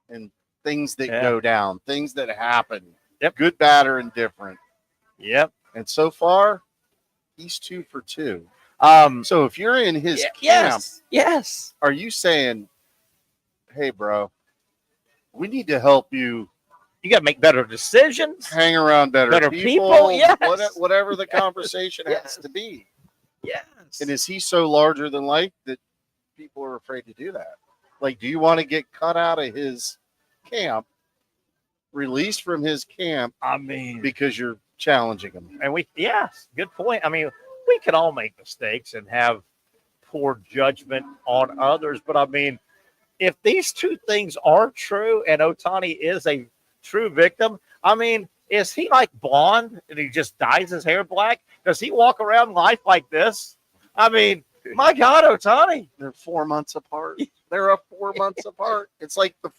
in things that go down, things that happen. Yep. Good, bad, or indifferent. Yep. And so far, he's 2 for 2. So if you're in his camp, yes. Are you saying, hey, bro, we need to help you? You got to make better decisions. Hang around better people. Yes. Whatever the conversation has to be. Yes. And is he so larger than life that people are afraid to do that? Like, do you want to get cut out of his camp, released from his camp? I mean, because you're challenging him. And good point. I mean, we can all make mistakes and have poor judgment on others. But I mean, if these two things are true and Ohtani is a true victim, I mean, is he like blonde and he just dyes his hair black? Does he walk around life like this? I mean, my God, Ohtani. They're 4 months apart. They're 4 months apart. It's like the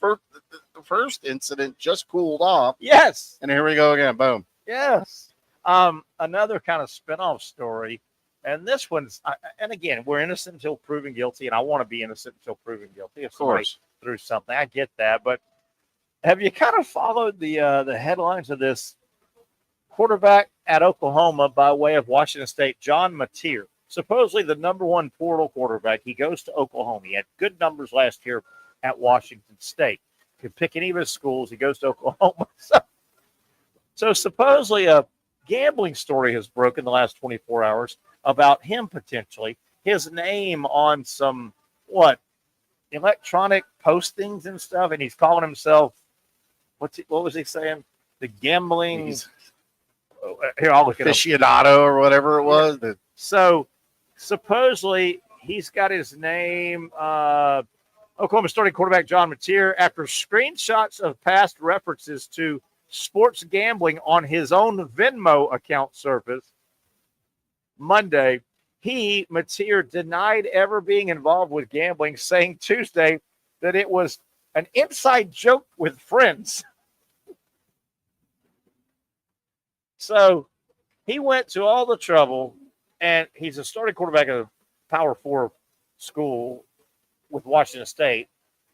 first incident just cooled off. Yes. And here we go again. Boom. Yes. Another kind of spinoff story. And this one's, and again, we're innocent until proven guilty. And I want to be innocent until proven guilty. If somebody threw something, I get that. But have you kind of followed the headlines of this quarterback at Oklahoma by way of Washington State, John Mateer? Supposedly the number one portal quarterback. He goes to Oklahoma. He had good numbers last year at Washington State. Could pick any of his schools. He goes to Oklahoma. So supposedly a gambling story has broken the last 24 hours about him potentially. His name on some, electronic postings and stuff. And he's calling himself, what was he saying? The gambling. Here, I'll look it up. Aficionado or whatever it was. Yeah. So supposedly he's got his name, Oklahoma starting quarterback John Mateer, after screenshots of past references to sports gambling on his own Venmo account surfaced Monday. Mateer denied ever being involved with gambling, saying Tuesday that it was an inside joke with friends. So he went to all the trouble, and he's a starting quarterback at a Power 4 school with Washington State.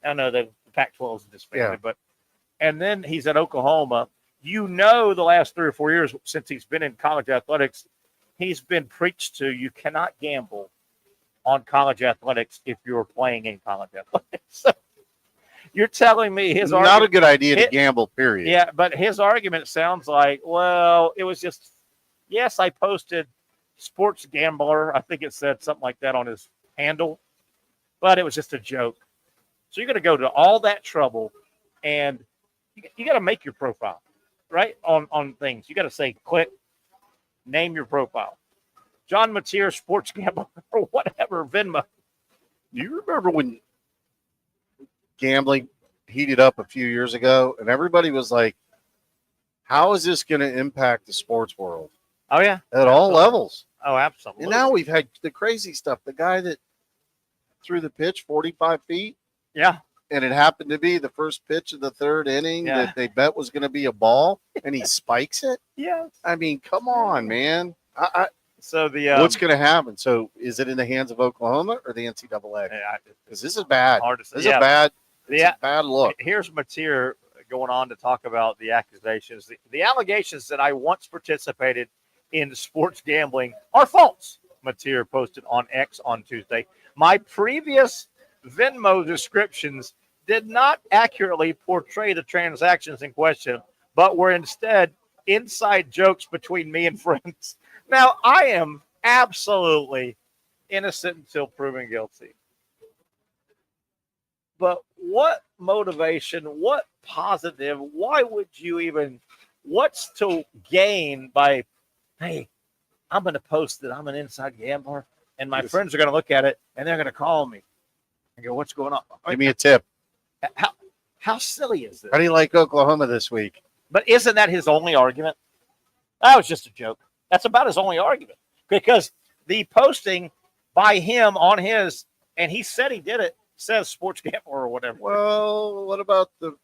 I know the Pac-12 is disbanded, but and then he's at Oklahoma. The last 3 or 4 years since he's been in college athletics, he's been preached to. You cannot gamble on college athletics if you're playing in college athletics. So you're telling me his not a good idea to gamble, period. Yeah, but his argument sounds like, well, it was just, yes, I posted sports gambler. I think it said something like that on his handle, but it was just a joke. So you're going to go to all that trouble, and you got to make your profile, right, on things. You got to say, click, name your profile. John Mateer, sports gambler, or whatever, Venmo. Do you remember when gambling heated up a few years ago, and everybody was like, how is this going to impact the sports world? Oh, yeah. At all levels. Oh, absolutely. And now we've had the crazy stuff. The guy that threw the pitch 45 feet. Yeah. And it happened to be the first pitch of the third inning that they bet was going to be a ball, and he spikes it. Yeah. I mean, come on, man. So what's going to happen? So is it in the hands of Oklahoma or the NCAA? Because this is bad. This is a bad look. Here's Mateer going on to talk about the accusations. The allegations that I once participated in sports gambling are false, Mateer posted on X on Tuesday. My previous Venmo descriptions did not accurately portray the transactions in question, but were instead inside jokes between me and friends. Now, I am absolutely innocent until proven guilty. But what motivation, what positive, why would you even, what's to gain by, hey, I'm going to post that I'm an inside gambler, and my friends are going to look at it, and they're going to call me and go, what's going on? Give me a tip. How silly is this? How do you like Oklahoma this week? But isn't that his only argument? That was just a joke. That's about his only argument, because the posting by him on his, and he said he did it, says sports gambler or whatever. Well, what about the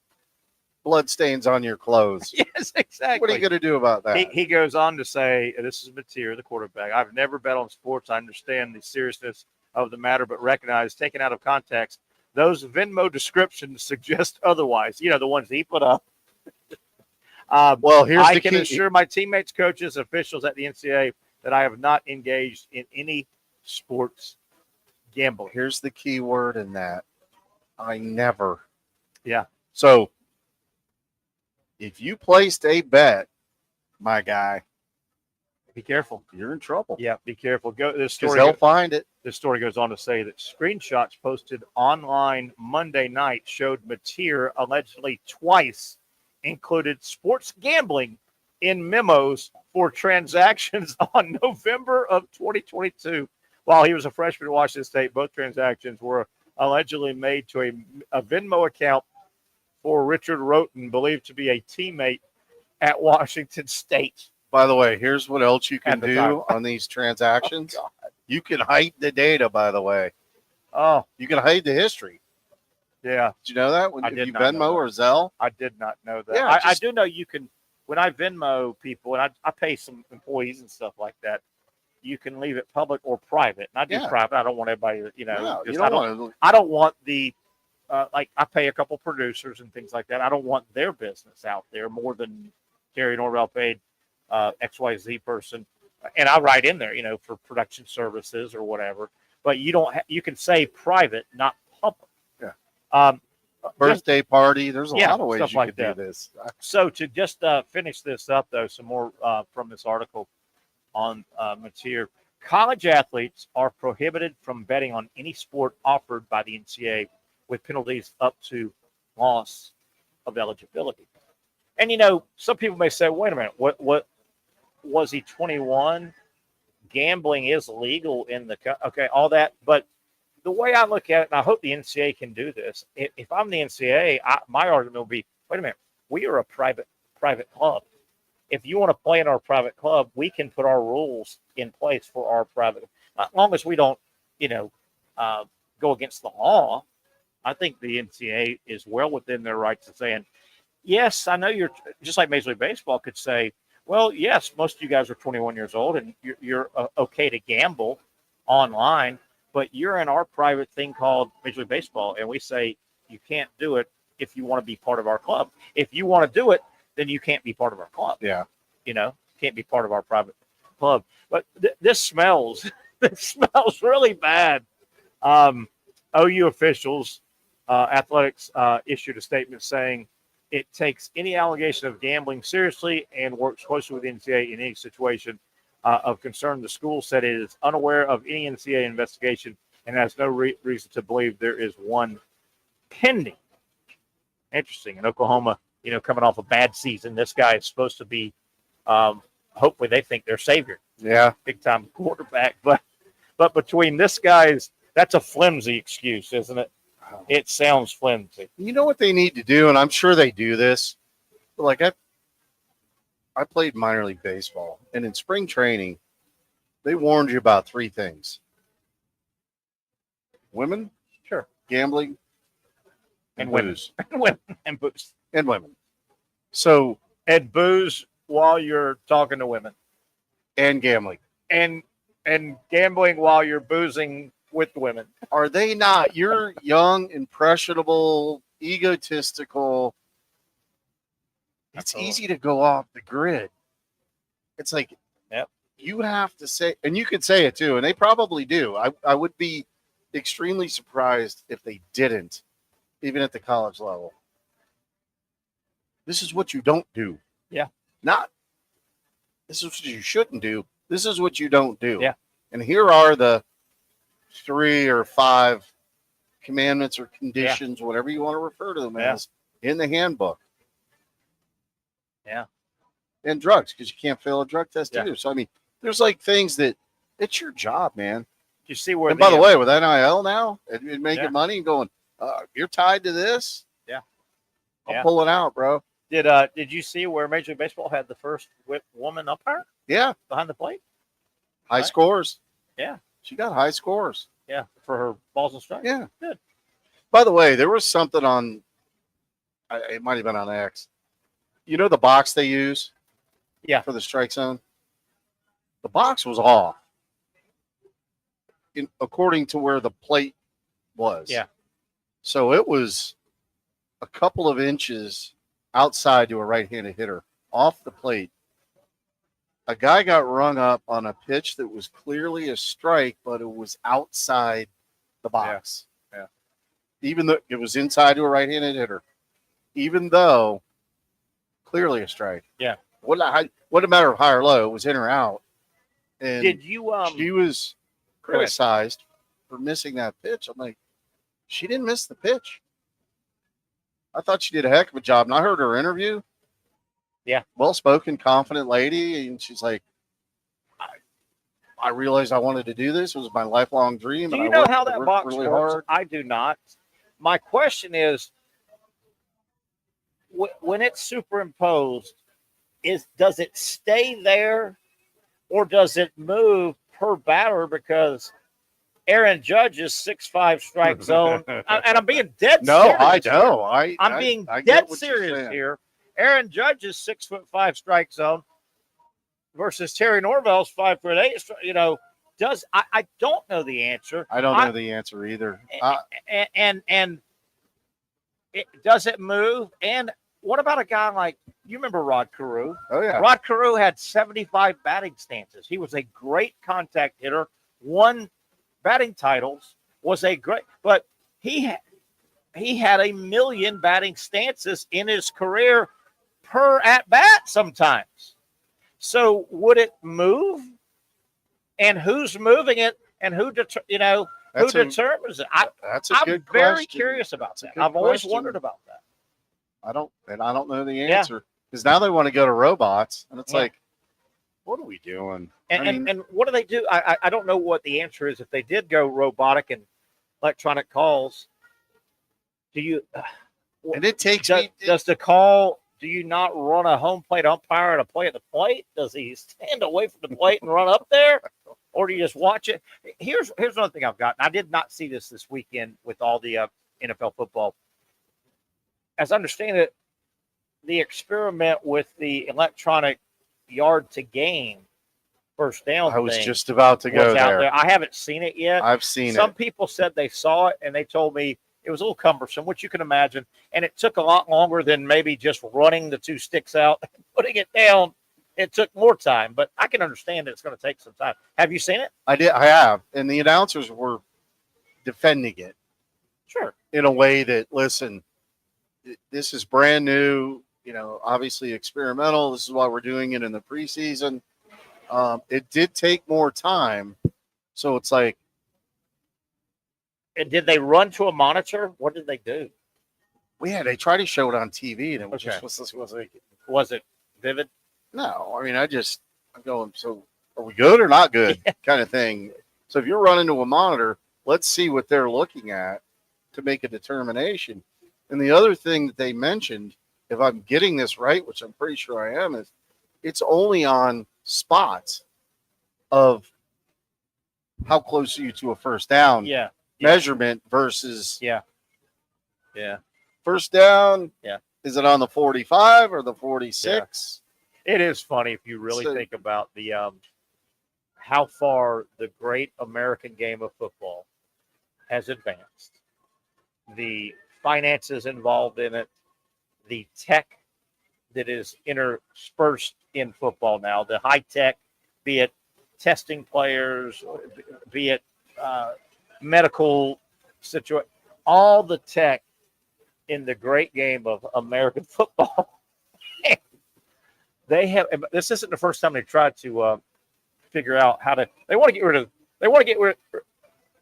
blood stains on your clothes? Yes, exactly. What are you going to do about that? He goes on to say, this is Mateer, the quarterback. I've never bet on sports. I understand the seriousness of the matter, but recognize, taken out of context, those Venmo descriptions suggest otherwise. The ones he put up. Well, here's I the can key. assure my teammates, coaches, officials at the NCAA that I have not engaged in any sports gambling. Here's the key word in that. I never. Yeah. So if you placed a bet, my guy, be careful. You're in trouble. Yeah, be careful. This Because story. they'll find it. This story goes on to say that screenshots posted online Monday night showed Mateer allegedly twice included sports gambling in memos for transactions on November of 2022. While he was a freshman at Washington State, both transactions were allegedly made to a Venmo account for Richard Roten, believed to be a teammate at Washington State. By the way, here's what else you can do on these transactions. Oh, you can hide the data, by the way. Oh. You can hide the history. Yeah. Did you know that? If you Venmo or Zelle? I did not know that. Yeah, I do know you can, when I Venmo people, and I pay some employees and stuff like that, you can leave it public or private. And I do private. I don't want everybody, I don't want the, like I pay a couple producers and things like that. I don't want their business out there more than Gary Norvelle paid XYZ person. And I write in there, for production services or whatever. But you don't. You can say private, not public. Yeah. Birthday party. There's a lot of ways you like could do this. So to just finish this up, though, some more from this article on Mateer. College athletes are prohibited from betting on any sport offered by the NCAA, with penalties up to loss of eligibility. And some people may say, "Wait a minute, what was he 21? Gambling is legal in the all that." But the way I look at it, and I hope the NCAA can do this, if I'm the NCAA, my argument will be, wait a minute, we are a private club. If you want to play in our private club, we can put our rules in place for our private, as long as we don't, go against the law. I think the NCAA is well within their rights of saying, yes, I know you're just like Major League Baseball could say, well, yes, most of you guys are 21 years old and you're okay to gamble online, but you're in our private thing called Major League Baseball, and we say you can't do it if you want to be part of our club. If you want to do it, then you can't be part of our club. Yeah. Can't be part of our private club. But this smells really bad. OU officials, athletics, issued a statement saying it takes any allegation of gambling seriously and works closely with the NCAA in any situation of concern. The school said it is unaware of any NCAA investigation and has no reason to believe there is one pending. Interesting. In Oklahoma, coming off a bad season, this guy is supposed to be, hopefully they think they're savior. Yeah. Big time quarterback. But between this guy's, that's a flimsy excuse, isn't it? It sounds flimsy. You know what they need to do, and I'm sure they do this. Like I played minor league baseball, and in spring training, they warned you about three things: women, sure, gambling, and booze. And booze. And women. So and booze while you're talking to women, and gambling, and gambling while you're boozing with women. Are they not? You're young, impressionable, egotistical. It's easy to go off the grid. It's like, you have to say, and you could say it too, and they probably do. I would be extremely surprised if they didn't, even at the college level. This is what you don't do. Yeah. Not, this is what you shouldn't do. This is what you don't do. Yeah. And here are the 3 or 5 commandments or conditions, whatever you want to refer to them as, in the handbook. Yeah. And drugs, because you can't fail a drug test either. So, I mean, there's like things that it's your job, man. You see where? And by the way, with NIL now, and making money and going, you're tied to this. Yeah. I'll pull it out, bro. Did you see where Major League Baseball had the first woman umpire? Yeah. Behind the plate. High scores. Yeah. She got high scores. Yeah, for her balls and strikes. Yeah. Good. By the way, there was something on, it might have been on X. You know the box they use? Yeah. For the strike zone? The box was off. According to where the plate was. Yeah. So it was a couple of inches outside to a right-handed hitter off the plate. A guy got rung up on a pitch that was clearly a strike, but it was outside the box. Yeah. Even though it was inside to a right-handed hitter, even though clearly a strike. Yeah. Wouldn't matter if high or low, it was in or out. And did you she was criticized for missing that pitch. I'm like, she didn't miss the pitch. I thought she did a heck of a job. And I heard her interview. Yeah. Well-spoken, confident lady. And she's like, I realized I wanted to do this. It was my lifelong dream. Do and you I know worked how that box really works? hard. I do not. My question is, when it's superimposed, does it stay there or does it move per batter? Because Aaron Judge's 6'5" strike zone, and I'm being dead No, serious. I know. I'm being I get dead what you're serious saying. here. Aaron Judge's 6'5" strike zone versus Terry Norvell's 5'8". You know, I don't know the answer. I don't know the answer either. And does it move? And what about a guy like, you remember Rod Carew? Oh, yeah. Rod Carew had 75 batting stances. He was a great contact hitter, won batting titles, but he had a million batting stances in his career per at bat sometimes. So would it move? And who's moving it? And who determines it? I'm very curious about that. I've always wondered about that. I don't know the answer because now they want to go to robots, and it's like, what are we doing? And what do they do? I don't know what the answer is. If they did go robotic and electronic calls, do you? And it takes does the call? Do you not run a home plate umpire at a play at the plate? Does he stand away from the plate and run up there, or do you just watch it? Here's another thing I've got. I did not see this weekend with all the NFL football. As I understand it, the experiment with the electronic yard to gain first down. I was just about to go there. I haven't seen it yet. I've seen it. Some people said they saw it and they told me it was a little cumbersome, which you can imagine. And it took a lot longer than maybe just running the two sticks out and putting it down. It took more time, but I can understand that it's going to take some time. Have you seen it? I did. I have. And the announcers were defending it. Sure. In a way that, listen, this is brand new, obviously experimental. This is why we're doing it in the preseason. It did take more time. So it's like. And did they run to a monitor? What did they do? Well, they tried to show it on TV, and it was was it vivid? No, I mean, I'm going, so are we good or not good kind of thing. So if you're running to a monitor, let's see what they're looking at to make a determination. And the other thing that they mentioned, if I'm getting this right, which I'm pretty sure I am, is it's only on spots of how close are you to a first down measurement versus first down. Yeah. Is it on the 45 or the 46? Yeah. It is funny if you really think about the how far the great American game of football has advanced. The finances involved in it, the tech that is interspersed in football now, the high tech, be it testing players, be it medical situation, all the tech in the great game of American football. This isn't the first time they tried to figure out how to. They want to get rid of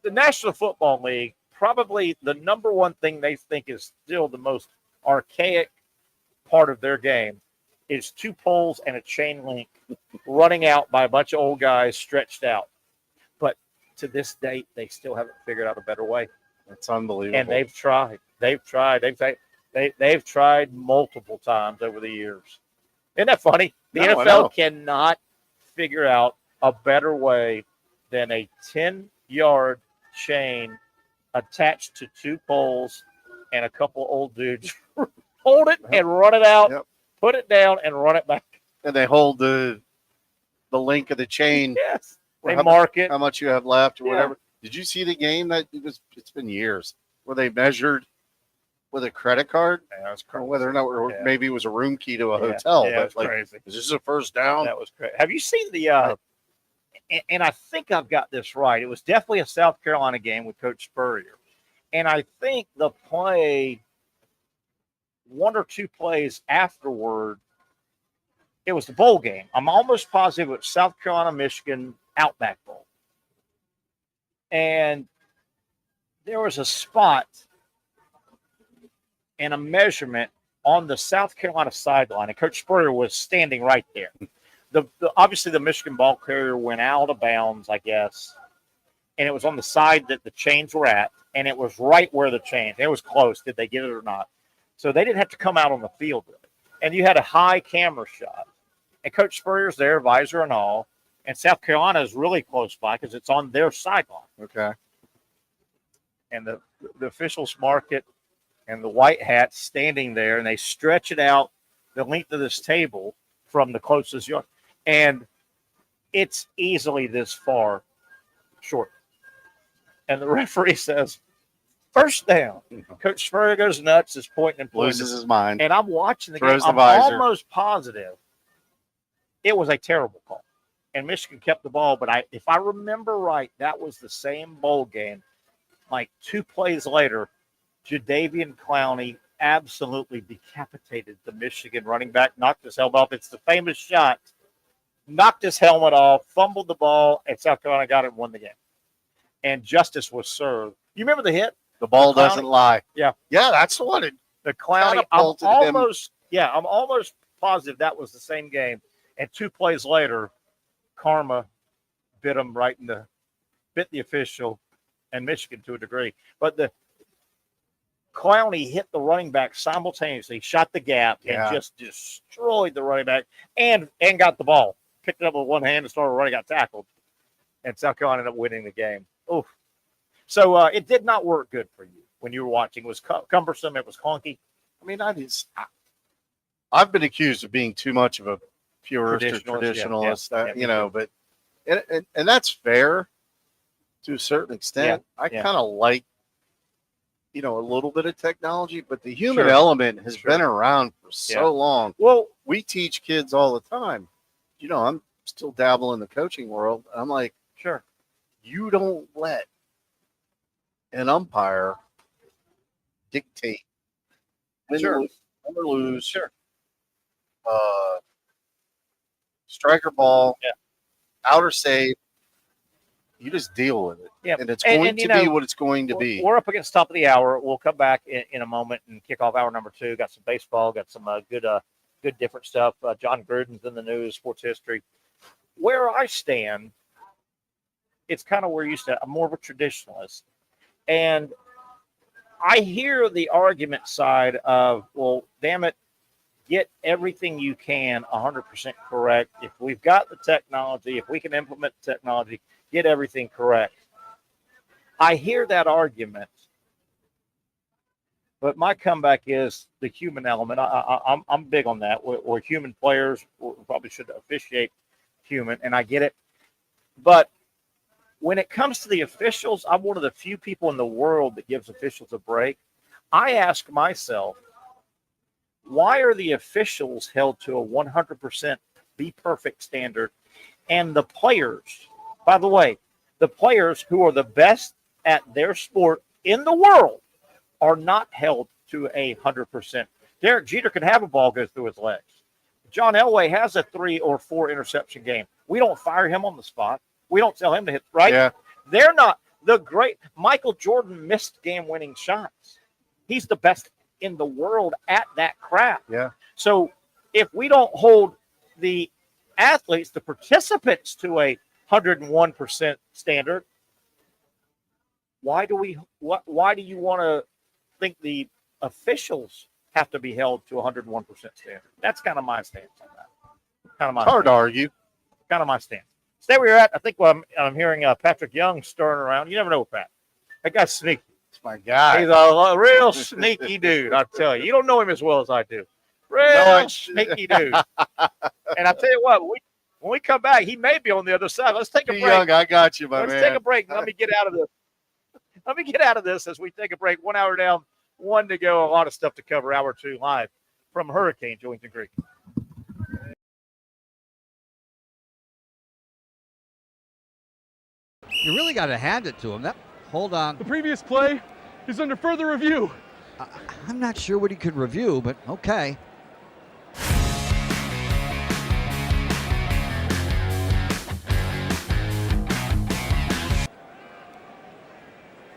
the National Football League. Probably the number one thing they think is still the most archaic part of their game is two poles and a chain link running out by a bunch of old guys stretched out. But to this date, they still haven't figured out a better way. That's unbelievable. And they've tried. They've tried multiple times over the years. Isn't that funny? The NFL cannot figure out a better way than a 10-yard chain attached to 2 poles, and a couple old dudes hold it and run it out, put it down, and run it back. And they hold the link of the chain. Yes. They mark it. How much you have left or whatever. Did you see the game it's been years where they measured with a credit card? Yeah, that was crazy. Whether or not, or maybe it was a room key to a hotel. Yeah, but crazy. Is this a first down? That was crazy. Have you seen the and I think I've got this right. It was definitely a South Carolina game with Coach Spurrier. And I think the play, 1 or 2 plays afterward, it was the bowl game. I'm almost positive it was South Carolina, Michigan, Outback Bowl. And there was a spot and a measurement on the South Carolina sideline, and Coach Spurrier was standing right there. Obviously, the Michigan ball carrier went out of bounds, I guess, and it was on the side that the chains were at, and it was right where the chains. It was close. Did they get it or not? So they didn't have to come out on the field with it. And you had a high camera shot, and Coach Spurrier's there, visor and all, and South Carolina is really close by because it's on their sideline. Okay. And the officials mark it, and the white hats standing there, and they stretch it out the length of this table from the closest yard. And it's easily this far short. And the referee says, first down. Coach Spurrier goes nuts, is pointing and pointing. Loses his mind. And I'm watching the Throws game. the I'm visor. almost positive it was a terrible call. And Michigan kept the ball. But if I remember right, that was the same bowl game. Like 2 plays later, Jadeveon Clowney absolutely decapitated the Michigan running back, knocked his helmet off. It's the famous shot. Knocked his helmet off, fumbled the ball, and South Carolina got it and won the game. And justice was served. You remember the hit? The ball doesn't lie. Yeah. Yeah, that's what it. The Clowney. I'm almost positive that was the same game. And 2 plays later, karma bit the official and Michigan to a degree. But the Clowney hit the running back simultaneously, shot the gap, and just destroyed the running back and got the ball. Picked it up with one hand and started running, got tackled. And South Carolina ended up winning the game. Oof. So it did not work good for you when you were watching. It was cumbersome. It was clunky. I mean, I've been accused of being too much of a purist or traditionalist, but and that's fair to a certain extent. I kind of like, a little bit of technology, but the human element has been around for so long. Well, we teach kids all the time. I'm still dabbling in the coaching world. I'm like, sure, you don't let an umpire dictate win or lose. Sure. Striker ball, out or save. You just deal with it. Yeah. And it's going to be what it's going to be. We're up against the top of the hour. We'll come back in a moment and kick off hour number 2. Got some baseball, got some good different stuff. John Gruden's in the news, sports history. Where I stand, it's kind of where you said, I'm more of a traditionalist. And I hear the argument side of, well, damn it, get everything you can 100% correct. If we've got the technology, if we can implement the technology, get everything correct. I hear that argument, but my comeback is the human element. I'm big on that. We're human players. We probably should officiate human, and I get it. But when it comes to the officials, I'm one of the few people in the world that gives officials a break. I ask myself, why are the officials held to a 100% be perfect standard? And the players, by the way, the players who are the best at their sport in the world are not held to 100%. Derek Jeter can have a ball go through his legs. John Elway has a 3 or 4 interception game. We don't fire him on the spot. We don't tell him to hit, right? Yeah. They're not the great. Michael Jordan missed game-winning shots. He's the best in the world at that crap. Yeah. So if we don't hold the athletes, the participants to a 101% standard, why do you want to think the officials have to be held to 101% standard? That's kind of my stance on that. It's hard to argue. Kind of my stance. Stay where you're at. I think I'm hearing Patrick Young stirring around. You never know, Pat. That guy's sneaky. my God. He's a real sneaky dude, I tell you. You don't know him as well as I do. Real sneaky dude. And I tell you what, when we come back, he may be on the other side. Let's take a break. Young, I got you, my man. Let's take a break. Let me get out of this. Let me get out of this as we take a break. 1 hour down, 1 to go. A lot of stuff to cover. Hour 2 live from Hurricane Jointon Creek. You really got to hand it to him. Hold on. The previous play is under further review. I'm not sure what he could review, but okay.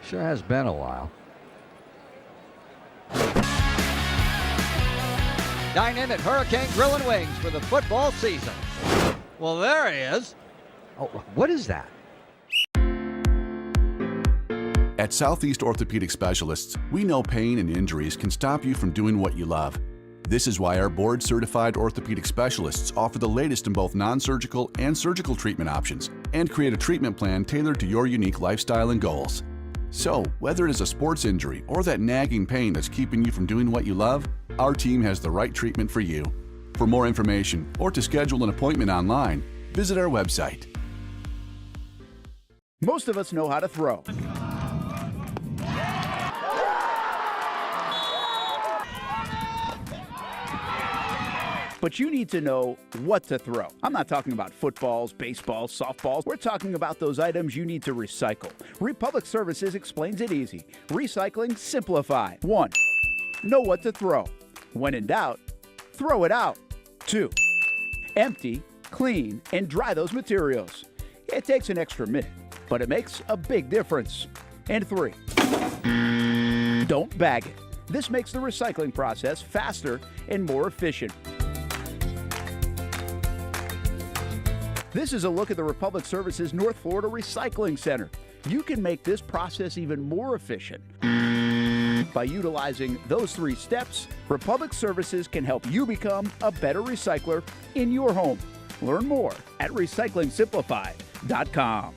Sure has been a while. Dine in at Hurricane Grill and Wings for the football season. Well, there he is. Oh, what is that? At Southeast Orthopedic Specialists, we know pain and injuries can stop you from doing what you love. This is why our board-certified orthopedic specialists offer the latest in both non-surgical and surgical treatment options and create a treatment plan tailored to your unique lifestyle and goals. So, whether it is a sports injury or that nagging pain that's keeping you from doing what you love, our team has the right treatment for you. For more information or to schedule an appointment online, visit our website. Most of us know how to throw. But you need to know what to throw. I'm not talking about footballs, baseballs, softballs. We're talking about those items you need to recycle. Republic Services explains it easy. Recycling simplified. 1. Know what to throw. When in doubt, throw it out. 2. Empty, clean, and dry those materials. It takes an extra minute, but it makes a big difference. And 3. Don't bag it. This makes the recycling process faster and more efficient. This is a look at the Republic Services North Florida Recycling Center. You can make this process even more efficient. By utilizing those 3 steps, Republic Services can help you become a better recycler in your home. Learn more at recyclingsimplified.com.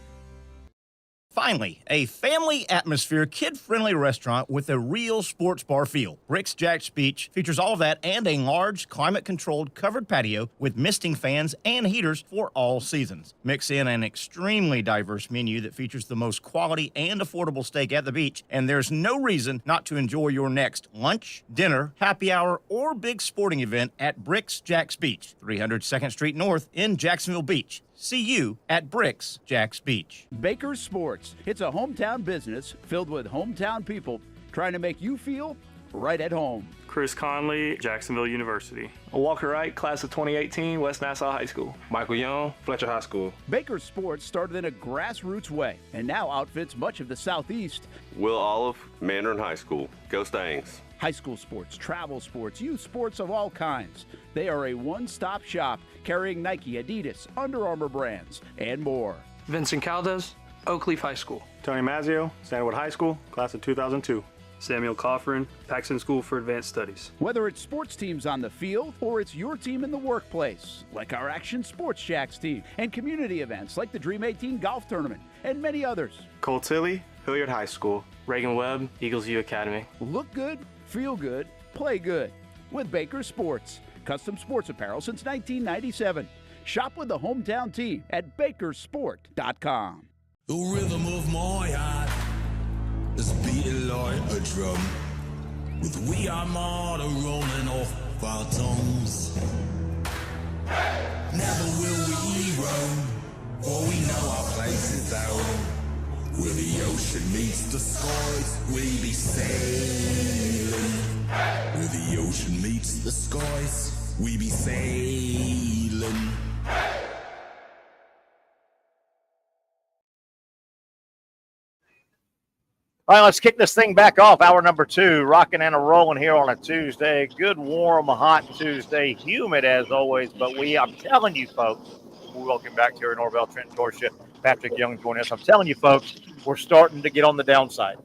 Finally, a family atmosphere, kid-friendly restaurant with a real sports bar feel. Rick's Jack's Beach features all of that and a large, climate-controlled covered patio with misting fans and heaters for all seasons. Mix in an extremely diverse menu that features the most quality and affordable steak at the beach, and there's no reason not to enjoy your next lunch, dinner, happy hour, or big sporting event at Rick's Jack's Beach, 300 2nd Street North in Jacksonville Beach. See you at Bricks Jack's Beach. Baker's Sports. It's a hometown business filled with hometown people trying to make you feel right at home. Chris Conley, Jacksonville University. Walker Wright, class of 2018, West Nassau High School. Michael Young, Fletcher High School. Baker's Sports started in a grassroots way and now outfits much of the Southeast. Will Olive, Mandarin High School. Go Stangs. High school sports, travel sports, youth sports of all kinds. They are a one-stop shop carrying Nike, Adidas, Under Armour brands, and more. Vincent Caldes, Oak Leaf High School. Tony Mazzio, Sandwood High School, class of 2002. Samuel Coffrin, Paxton School for Advanced Studies. Whether it's sports teams on the field or it's your team in the workplace, like our Action Sports Shacks team, and community events like the Dream 18 Golf Tournament, and many others. Cole Tilley, Hilliard High School. Reagan Webb, Eagles View Academy. Look good, feel good, play good with Baker's Sports. Custom sports apparel since 1997. Shop with the hometown team at bakersport.com. The rhythm of my heart is beating like a drum, with we are martyr rolling off our tongues. Never will we roam, for we know our place is out. Where the ocean meets the skies, we be sailing. Where the ocean meets the skies, we be sailing. All right, let's kick this thing back off. Hour number 2, rocking and a rolling here on a Tuesday. Good, warm, hot Tuesday. Humid as always, but I'm telling you, folks, welcome back here in Norvelle, Trenton, Torsia. Patrick Young joining us. I'm telling you, folks, we're starting to get on the downside.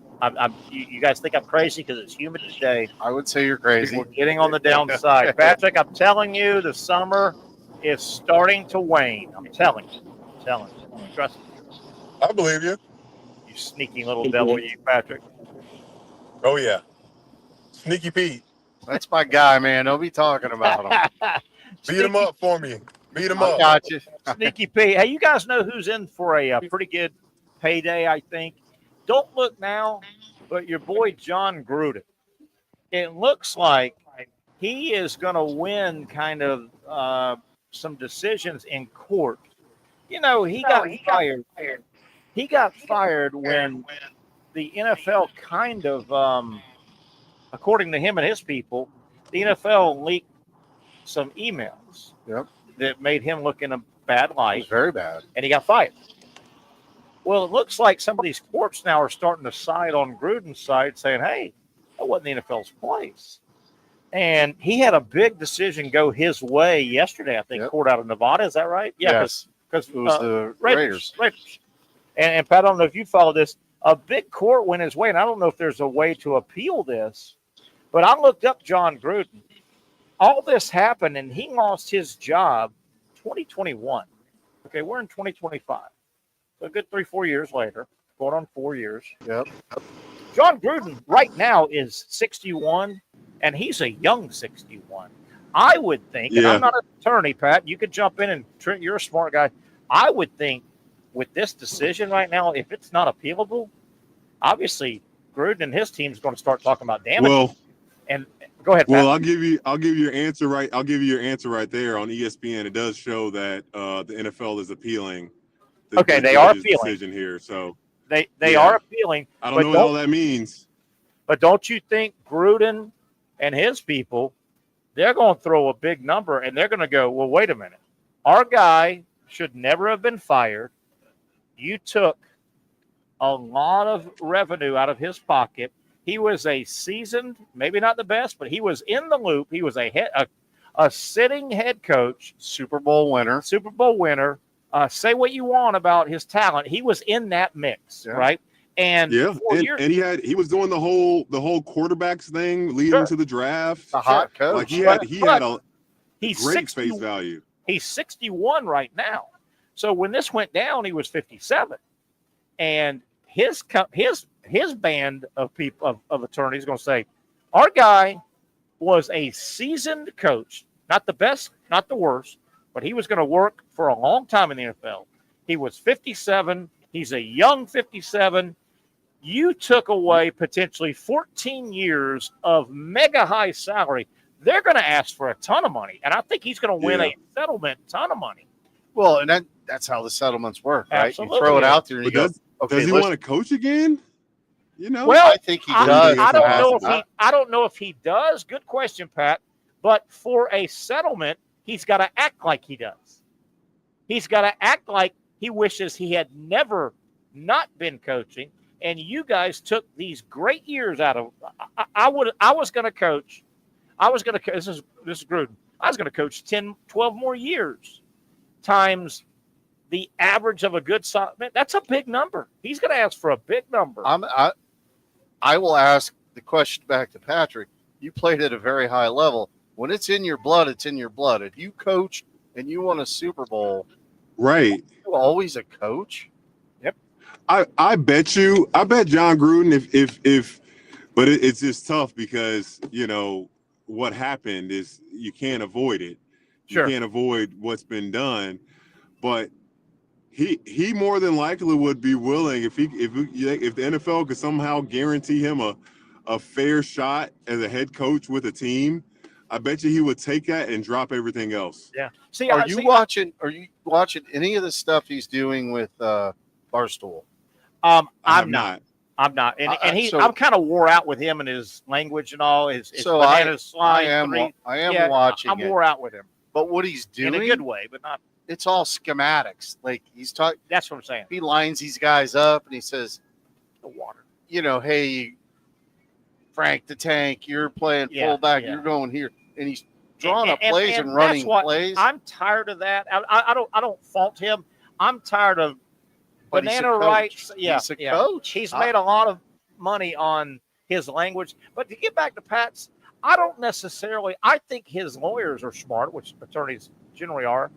You guys think I'm crazy because it's humid today. I would say you're crazy. We're getting on the downside. Patrick, I'm telling you, the summer is starting to wane. I'm telling you. Trust me. I believe you. You sneaky little devil, you, Patrick. Oh, yeah. Sneaky Pete. That's my guy, man. Don't be talking about him. Beat him up for me. Beat him up. Got you. Sneaky Pete. Hey, you guys know who's in for a pretty good payday, I think. Don't look now, but your boy John Gruden. It looks like he is going to win kind of some decisions in court. You know, he got fired. He got fired when the NFL kind of, according to him and his people, the NFL leaked some emails that made him look in a bad light. Very bad. And he got fired. Well, it looks like some of these courts now are starting to side on Gruden's side, saying, hey, that wasn't the NFL's place. And he had a big decision go his way yesterday, I think, court out of Nevada. Is that right? Yeah, because it was the Raiders. And Pat, I don't know if you follow this. A big court went his way, and I don't know if there's a way to appeal this, but I looked up John Gruden. All this happened, and he lost his job 2021. Okay, we're in 2025. So a good 3-4 years later, going on 4 years. Yep. John Gruden right now is 61, and he's a young 61. I would think, and I'm not an attorney, Pat, you could jump in, and Trent, you're a smart guy. I would think with this decision right now, if it's not appealable, obviously Gruden and his team is going to start talking about damage. Well, and go ahead, Pat. Well, I'll give you your answer right. I'll give you your answer right there on ESPN. It does show that the NFL is appealing. They are appealing decision here. So they are appealing. I don't know what all that means. But don't you think Gruden and his people, they're going to throw a big number and they're going to go, well, wait a minute. Our guy should never have been fired. You took a lot of revenue out of his pocket. He was a seasoned, maybe not the best, but he was in the loop. He was a sitting head coach. Super Bowl winner. Say what you want about his talent. He was in that mix, right? And he was doing the whole quarterbacks thing leading to the draft. The hot coach. Like he had a he's great 60, face value. He's 61 right now. So when this went down, he was 57, and his band of people of attorneys going to say, our guy was a seasoned coach, not the best, not the worst, but he was going to work for a long time in the NFL. He was 57. He's a young 57. You took away potentially 14 years of mega high salary. They're going to ask for a ton of money, and I think he's going to win a settlement ton of money. Well, and that's how the settlements work, right? Absolutely. You throw it out there and does he want to coach again? You know, well, I think he does. I don't know if he does. Good question, Pat. But for a settlement, he's got to act like he does. He's got to act like he wishes he had never not been coaching. And you guys took these great years out of. I was going to coach. This is Gruden. I was going to coach 10, 12 more years times the average of a good side. That's a big number. He's going to ask for a big number. I will ask the question back to Patrick. You played at a very high level. When it's in your blood, it's in your blood. If you coach and you won a Super Bowl, right? You always a coach. Yep. I bet John Gruden but it's just tough because what happened is you can't avoid it. Sure. You can't avoid what's been done, but he more than likely would be willing if the NFL could somehow guarantee him a fair shot as a head coach with a team. I bet you he would take that and drop everything else. Yeah. Are you watching any of the stuff he's doing with Barstool? I'm not. I'm kind of wore out with him and his language and all. I am watching. I'm wore out with him. But what he's doing in a good way, but not. It's all schematics. Like he's talking. That's what I'm saying. He lines these guys up and he says, "The water." Hey, Frank the Tank, you're playing fullback. You're going here, and he's drawing up plays and running plays. I'm tired of that. I don't fault him. I'm tired of banana rights. Yeah, he's a coach. He's made a lot of money on his language. But to get back to Pat's, I think his lawyers are smart, which attorneys generally are.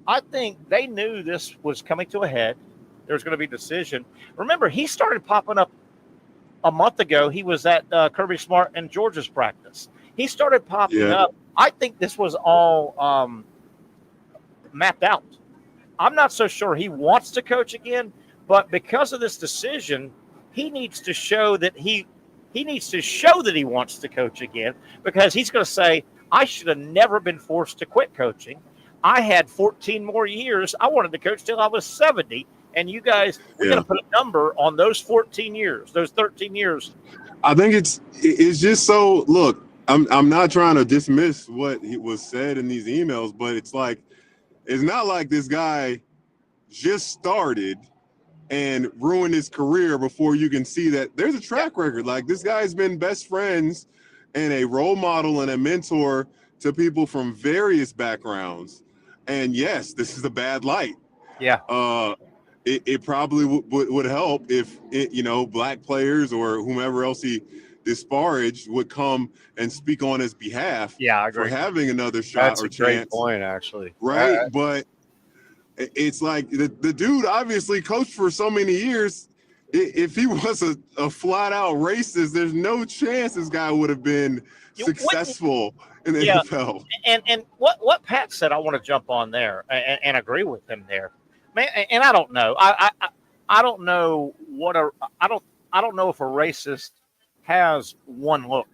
I think they knew this was coming to a head. There's going to be a decision. Remember, he started popping up a month ago, he was at Kirby Smart and Georgia's practice. He started popping up. I think this was all mapped out. I'm not so sure he wants to coach again, but because of this decision, he needs to show that he wants to coach again, because he's going to say, I should have never been forced to quit coaching. I had 14 more years. I wanted to coach till I was 70. And you guys, we're going to put a number on those 14 years, those 13 years. I think it's just so, look, I'm not trying to dismiss what was said in these emails, but it's like, it's not like this guy just started and ruined his career before you can see that there's a track record. Like, this guy's been best friends and a role model and a mentor to people from various backgrounds. And yes, this is a bad light. Yeah. It probably would help if black players or whomever else he disparaged would come and speak on his behalf. Yeah, I agree. For having another shot. That's or a great chance. point, actually. Right, but it's like the dude obviously coached for so many years. If he was a flat out racist, there's no chance this guy would have been successful in the NFL. And what Pat said, I want to jump on there and agree with him there. Man, and I don't know. I don't know I don't know if a racist has one look.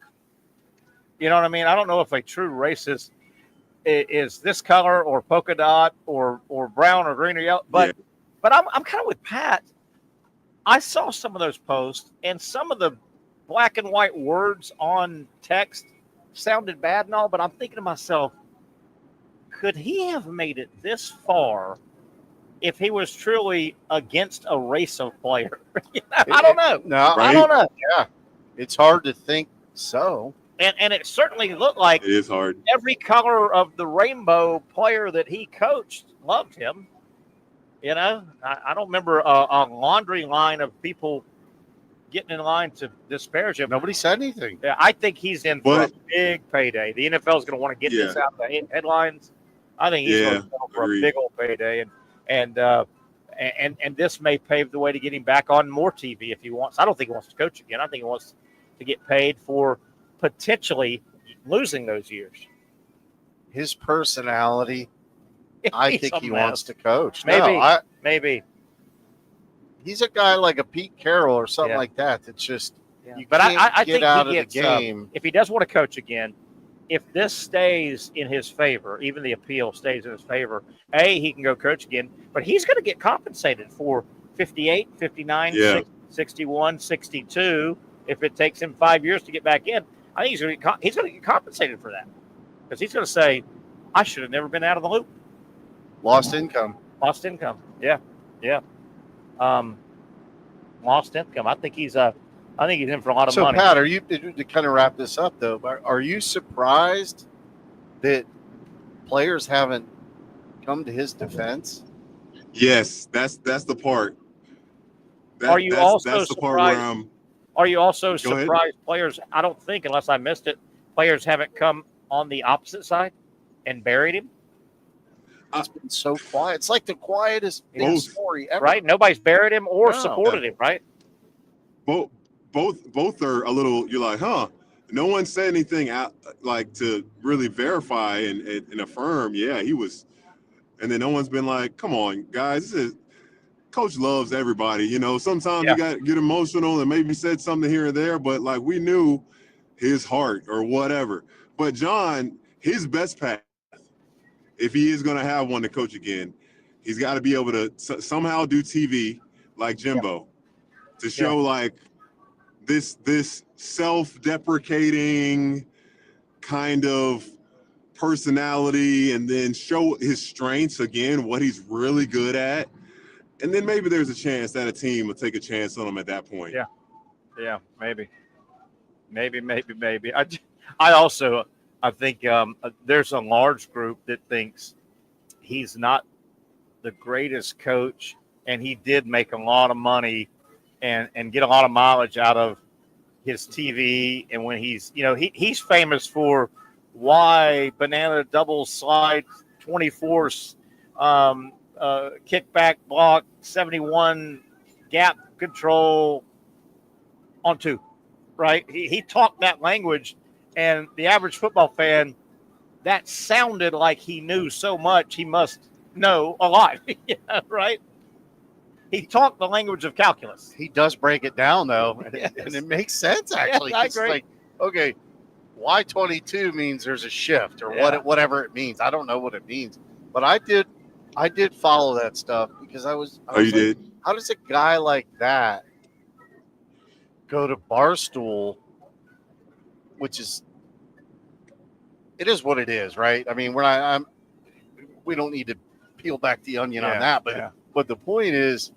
You know what I mean? I don't know if a true racist is this color or polka dot or brown or green or yellow. But I'm kind of with Pat. I saw some of those posts, and some of the black and white words on text sounded bad and all, but I'm thinking to myself, could he have made it this far if he was truly against a race of player? I don't know. I don't know. Yeah. It's hard to think so. And it certainly looked like it is hard. Every color of the rainbow player that he coached loved him. You know, I don't remember a laundry line of people getting in line to disparage him. Nobody said anything. Yeah, I think he's in for a big payday. The NFL is going to want to get this out of the headlines. I think he's going to go for a big old payday, and this may pave the way to get him back on more TV if he wants. I don't think he wants to coach again. I think he wants to get paid for potentially losing those years. His personality, I think he wants to coach. Maybe. He's a guy like a Pete Carroll or something like that. That's just you but can't I get think out he of gets, the game. if he does want to coach again, if this stays in his favor, even the appeal stays in his favor, he can go coach again. But he's going to get compensated for 58, 59, 61, 62. If it takes him 5 years to get back in, I think he's going to get compensated for that, because he's going to say, I should have never been out of the loop. Lost income. Yeah. Lost income. I think he's in for a lot of money. So, Pat, to kind of wrap this up, though, are you surprised that players haven't come to his defense? Yes, that's the part. Are you also the part where surprised? Are you also surprised players? I don't think, unless I missed it, players haven't come on the opposite side and buried him. It's been so quiet. It's like the quietest story ever. Right? Nobody's buried him or supported him, right? Both are a little. You're like, huh? No one said anything out like to really verify and affirm. Yeah, he was. And then no one's been like, come on, guys. Coach loves everybody. You know, sometimes you got to get emotional and maybe said something here and there, but like we knew his heart or whatever. But John, his best path, if he is going to have one to coach again, he's got to be able to somehow do TV like Jimbo to show like this self-deprecating kind of personality, and then show his strengths again, what he's really good at. And then maybe there's a chance that a team will take a chance on him at that point. Yeah, maybe. I think there's a large group that thinks he's not the greatest coach, and he did make a lot of money and get a lot of mileage out of his TV. And when he's famous for why banana double slide 24 kickback block 71 gap control on two, right? He talked that language, and the average football fan, that sounded like he knew so much he must know a lot, yeah, right? He talked the language of calculus. He does break it down, though, and, Yes. and it makes sense, actually. Yes, I It's agree. like, okay, Y22 means there's a shift or Yeah. whatever it means. I don't know what it means, but I did follow that stuff because I was Oh, you like, did? how does a guy like that go to Barstool, which is, it is what it is, right? I mean, we don't need to peel back the onion on that, but the point is,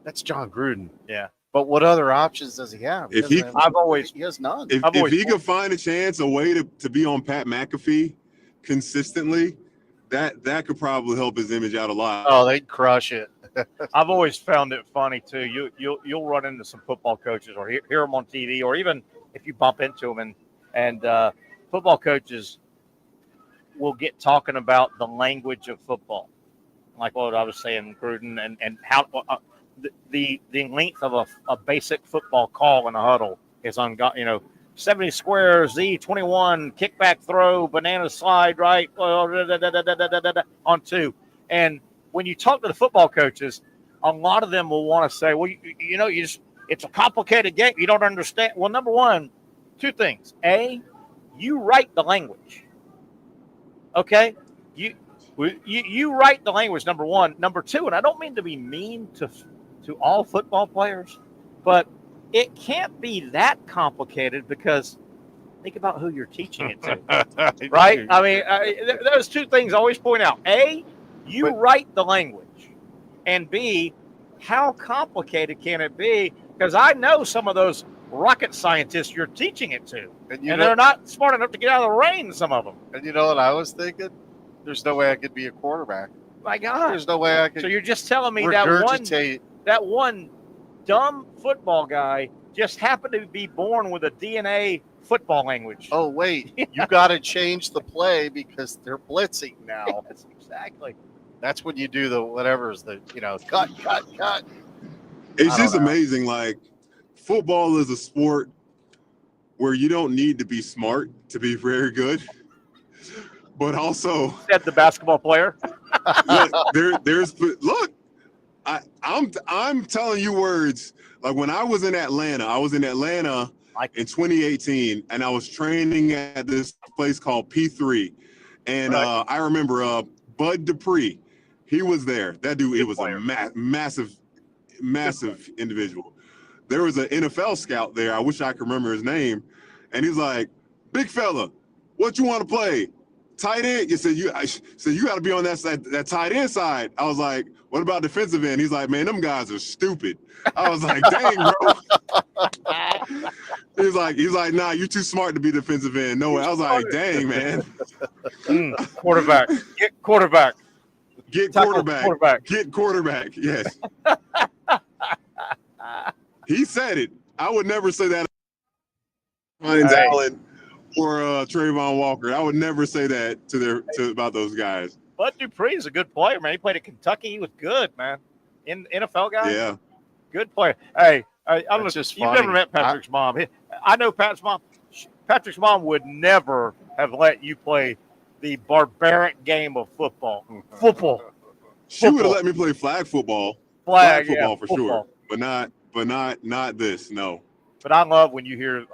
that's John Gruden. Yeah. But what other options does he have? If he- He has none. If he could find a chance, a way to be on Pat McAfee consistently, that could probably help his image out a lot. Oh, they'd crush it. I've always found it funny too. You'll run into some football coaches or hear them on TV, or even if you bump into them, and football coaches will get talking about the language of football, like what I was saying, Gruden, and how the length of a basic football call in a huddle is 70 squares, Z21, kickback throw, banana slide, right, on two. And when you talk to the football coaches, a lot of them will want to say, well, it's a complicated game. You don't understand. Well, number one, two things. A, you write the language. Okay? You write the language, number one. Number two, and I don't mean to be mean to all football players, but it can't be that complicated because think about who you're teaching it to, right? I mean, those two things I always point out. A, you write the language, and B, how complicated can it be? Because I know some of those rocket scientists you're teaching it to, and they're not smart enough to get out of the rain, some of them. And you know what I was thinking? There's no way I could be a quarterback. My God. There's no way I could. So you're just telling me regurgitate. that one dumb football guy just happened to be born with a DNA football language. Oh, wait. You got to change the play because they're blitzing now. Yes, exactly. That's when you do the whatever's the, cut. It's just amazing. Like, football is a sport where you don't need to be smart to be very good. But also, said the basketball player. Look, I'm telling you words. Like when I was in Atlanta in 2018, and I was training at this place called P3, and I remember Bud Dupree. He was there. That dude, it was a massive individual. There was an NFL scout there. I wish I could remember his name, and he's like, "Big fella, what you want to play? Tight end?" You said you got to be on that tight end side. I was like, "What about defensive end?" He's like, "Man, them guys are stupid." I was like, "Dang, bro." He's like, "Nah, you're too smart to be defensive end." No way. I was like, "Dang, man." Quarterback. Get quarterback. Get quarterback. Get quarterback. Yes. He said it. I would never say that. Allen or Trayvon Walker. I would never say that about those guys. Bud Dupree is a good player, man. He played at Kentucky. He was good, man. NFL guy. Yeah. Good player. Hey, I don't know. Just You've funny. never met Patrick's mom. I know Pat's mom. Patrick's mom would never have let you play the barbaric game of football. She would have let me play flag football. Flag football for football. sure. But not this. No. But I love when you hear,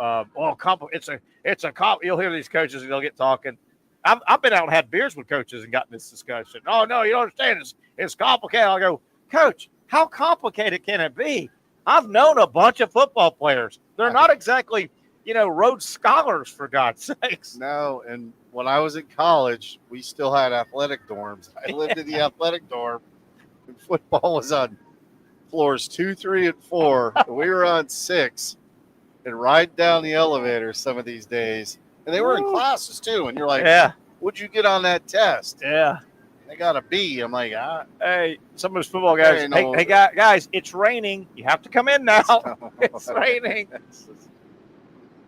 it's a comp. You'll hear these coaches and they'll get talking. I've been out and had beers with coaches and gotten this discussion. Oh no, you don't understand. It's complicated. I go, Coach, how complicated can it be? I've known a bunch of football players. They're not exactly, Rhodes Scholars, for God's sakes. No, and when I was in college, we still had athletic dorms. I lived in the athletic dorm, and football was on floors 2, 3, and 4. And we were on 6, and ride down the elevator some of these days. And they were in classes too. And you're like, yeah, what'd you get on that test? Yeah. I got a B. I'm like, hey, some of those football guys, hey guys, it's raining. You have to come in now. It's raining.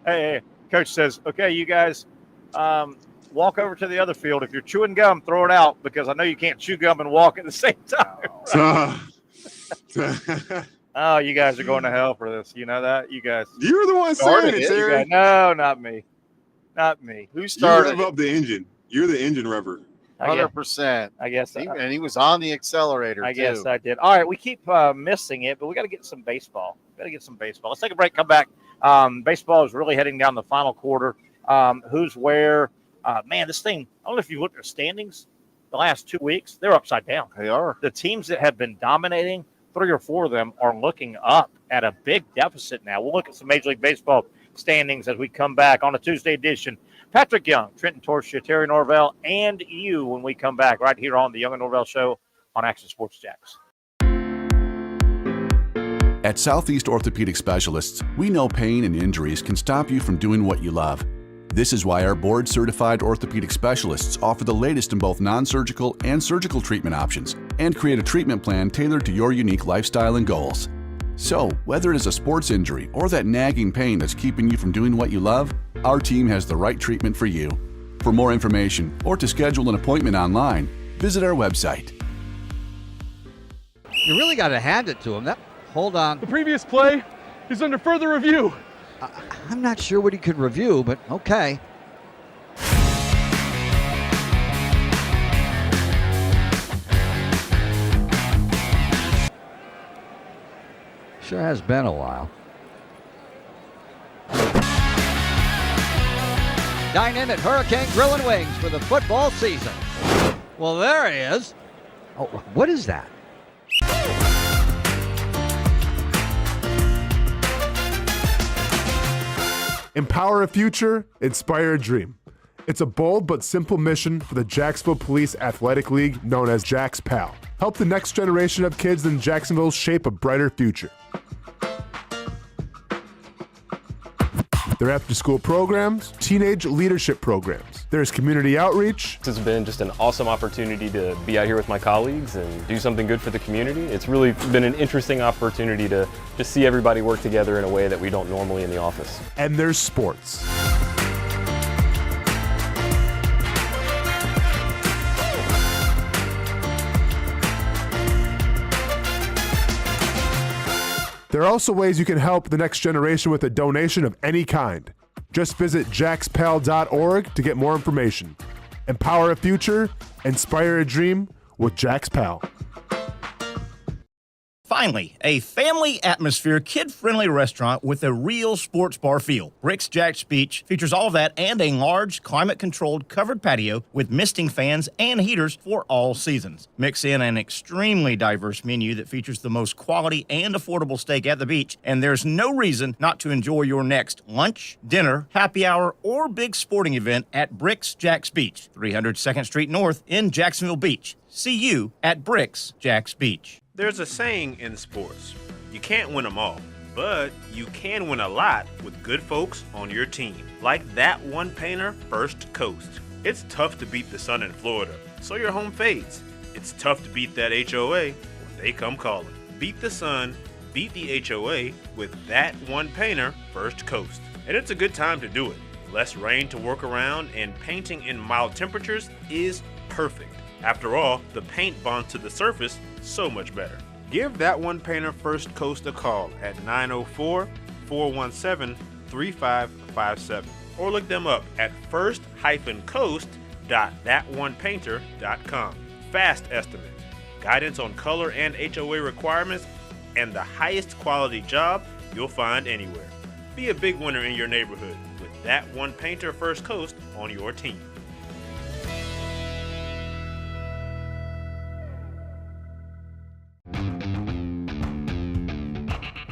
Hey, coach says, okay, you guys walk over to the other field. If you're chewing gum, throw it out because I know you can't chew gum and walk at the same time. Oh, you guys are going to hell for this. You know that? You guys. You're the one saying it, Terry. No, not me. Not me. Who started? You rev up the engine. You're the engine rever. 100%. I guess. And he was on the accelerator, I guess I did. All right, we keep missing it, but we got to get some baseball. Let's take a break, come back. Baseball is really heading down the final quarter. Who's where? Man, this thing, I don't know if you looked at the standings the last 2 weeks. They're upside down. They are. The teams that have been dominating, 3 or 4 of them are looking up at a big deficit now. We'll look at some Major League Baseball standings as we come back on a Tuesday edition. Patrick Young, Trenton Torsia, Terry Norvelle, and you when we come back right here on the Young and Norvelle Show on Action Sports Jacks. At Southeast Orthopedic Specialists, we know pain and injuries can stop you from doing what you love. This is why our board-certified orthopedic specialists offer the latest in both non-surgical and surgical treatment options and create a treatment plan tailored to your unique lifestyle and goals. So, whether it is a sports injury or that nagging pain that's keeping you from doing what you love, our team has the right treatment for you. For more information or to schedule an appointment online, visit our website. You really got to hand it to him. Hold on. The previous play is under further review. I'm not sure what he could review, but okay. Sure has been a while. Dynamic Hurricane Grill and Wings for the football season. Well, there he is. Oh, what is that? Empower a future, inspire a dream. It's a bold but simple mission for the Jacksonville Police Athletic League known as Jax PAL. Help the next generation of kids in Jacksonville shape a brighter future. Their after-school programs, teenage leadership programs. There's community outreach. It's been just an awesome opportunity to be out here with my colleagues and do something good for the community. It's really been an interesting opportunity to just see everybody work together in a way that we don't normally in the office. And there's sports. There are also ways you can help the next generation with a donation of any kind. Just visit jaxpal.org to get more information. Empower a future, inspire a dream with Jax PAL. Finally, a family atmosphere, kid-friendly restaurant with a real sports bar feel. Bricks Jack's Beach features all of that and a large, climate-controlled covered patio with misting fans and heaters for all seasons. Mix in an extremely diverse menu that features the most quality and affordable steak at the beach, and there's no reason not to enjoy your next lunch, dinner, happy hour, or big sporting event at Bricks Jack's Beach, 300 2nd Street North in Jacksonville Beach. See you at Bricks Jack's Beach. There's a saying in sports, you can't win them all, but you can win a lot with good folks on your team. Like that one painter, First Coast. It's tough to beat the sun in Florida, so your home fades. It's tough to beat that HOA when they come calling. Beat the sun, beat the HOA with that one painter, First Coast. And it's a good time to do it. Less rain to work around and painting in mild temperatures is perfect. After all, the paint bonds to the surface so much better. Give that one painter First Coast a call at 904-417-3557 or look them up at first-coast.thatonepainter.com. Fast estimate, guidance on color and HOA requirements, and the highest quality job you'll find anywhere. Be a big winner in your neighborhood with that one painter First Coast on your team.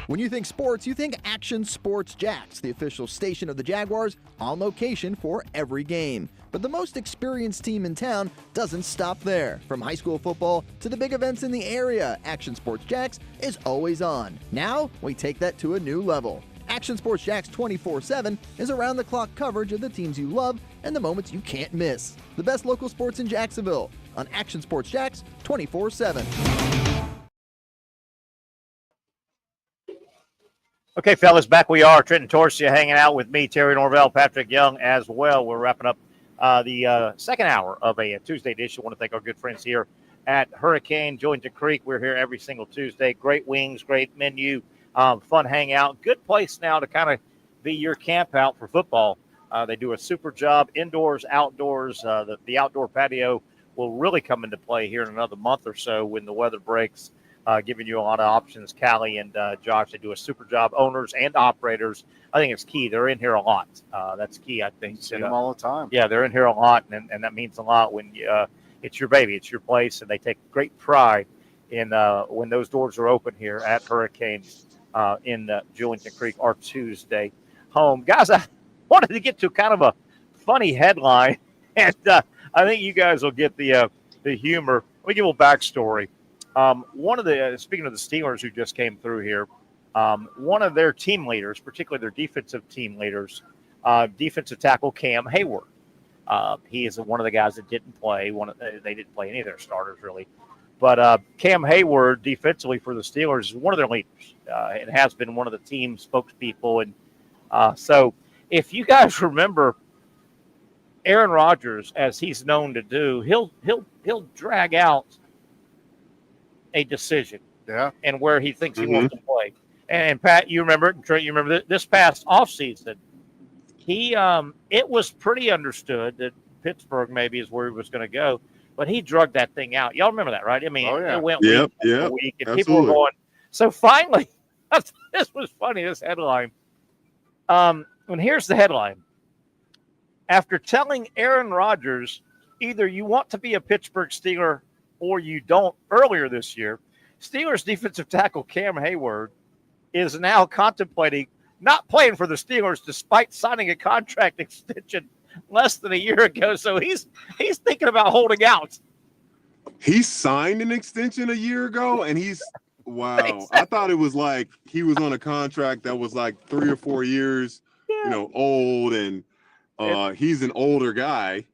When you think sports, you think Action Sports Jacks, the official station of the Jaguars, on location for every game. But the most experienced team in town doesn't stop there. From high school football to the big events in the area, Action Sports Jacks is always on. Now, we take that to a new level. Action Sports Jacks 24/7 is around-the-clock coverage of the teams you love and the moments you can't miss. The best local sports in Jacksonville on Action Sports Jacks 24/7. Okay, fellas, back we are. Trenton Torsia hanging out with me, Terry Norvelle, Patrick Young as well. We're wrapping up the second hour of a Tuesday edition. I want to thank our good friends here at Hurricane Jointon Creek. We're here every single Tuesday. Great wings, great menu, fun hangout. Good place now to kind of be your camp out for football. They do a super job indoors, outdoors. The outdoor patio will really come into play here in another month or so when the weather breaks, giving you a lot of options. Callie and Josh, they do a super job. Owners and operators, I think it's key. They're in here a lot. That's key, I think. See them all the time. Yeah, they're in here a lot, and that means a lot when it's your baby, it's your place, and they take great pride in when those doors are open here at Hurricane in Julington Creek, our Tuesday home. Guys, I wanted to get to kind of a funny headline, and I think you guys will get the humor. Let me give a little backstory. One of the speaking of the Steelers who just came through here, one of their team leaders, particularly their defensive team leaders, defensive tackle Cam Hayward. He is one of the guys that didn't play. They didn't play any of their starters really, but Cam Hayward defensively for the Steelers is one of their leaders. It has been one of the team spokespeople, and so if you guys remember, Aaron Rodgers, as he's known to do, he'll drag out a decision, and where he thinks he wants to play. And Pat, you remember, Trent, you remember this past offseason, it was pretty understood that Pittsburgh maybe is where he was going to go, but he drugged that thing out. Y'all remember that, right? I mean, it went week after week, and people were going. So finally, this was funny. This headline. And here's the headline. After telling Aaron Rodgers, either you want to be a Pittsburgh Steeler or you don't earlier this year, Steelers defensive tackle Cam Hayward is now contemplating not playing for the Steelers despite signing a contract extension less than a year ago. So he's thinking about holding out. He signed an extension a year ago, and wow. I thought it was like he was on a contract that was like 3 or 4 years, old, and he's an older guy.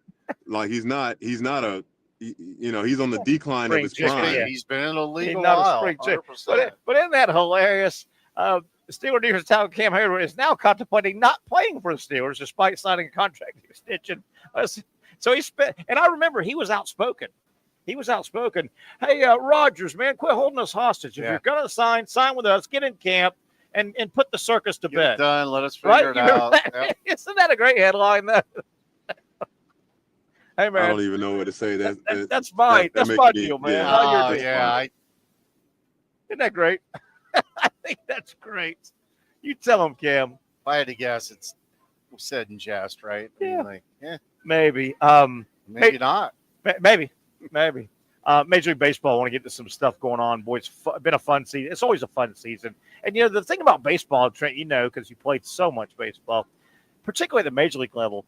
Like he's not he's on the decline of his prime. He's been in the league a while. But isn't that hilarious? The Steelers defensive tackle Cam Hayward is now contemplating not playing for the Steelers despite signing a contract extension. So he spent, and I remember he was outspoken. Hey, Rodgers, man, quit holding us hostage. If you're going to sign with us, get in camp and put the circus to bed. Done. Let us figure it out. Yep. Isn't that a great headline, though? Hey, man. I don't even know what to say. That's my deal, man. Yeah. Isn't that great? I think that's great. You tell him, Cam. If I had to guess, it's said in jest, right? Yeah. Maybe. Maybe not. Maybe. Major League Baseball, I want to get to some stuff going on. Boy, it's been a fun season. It's always a fun season. And, the thing about baseball, Trent, because you played so much baseball, particularly at the Major League level,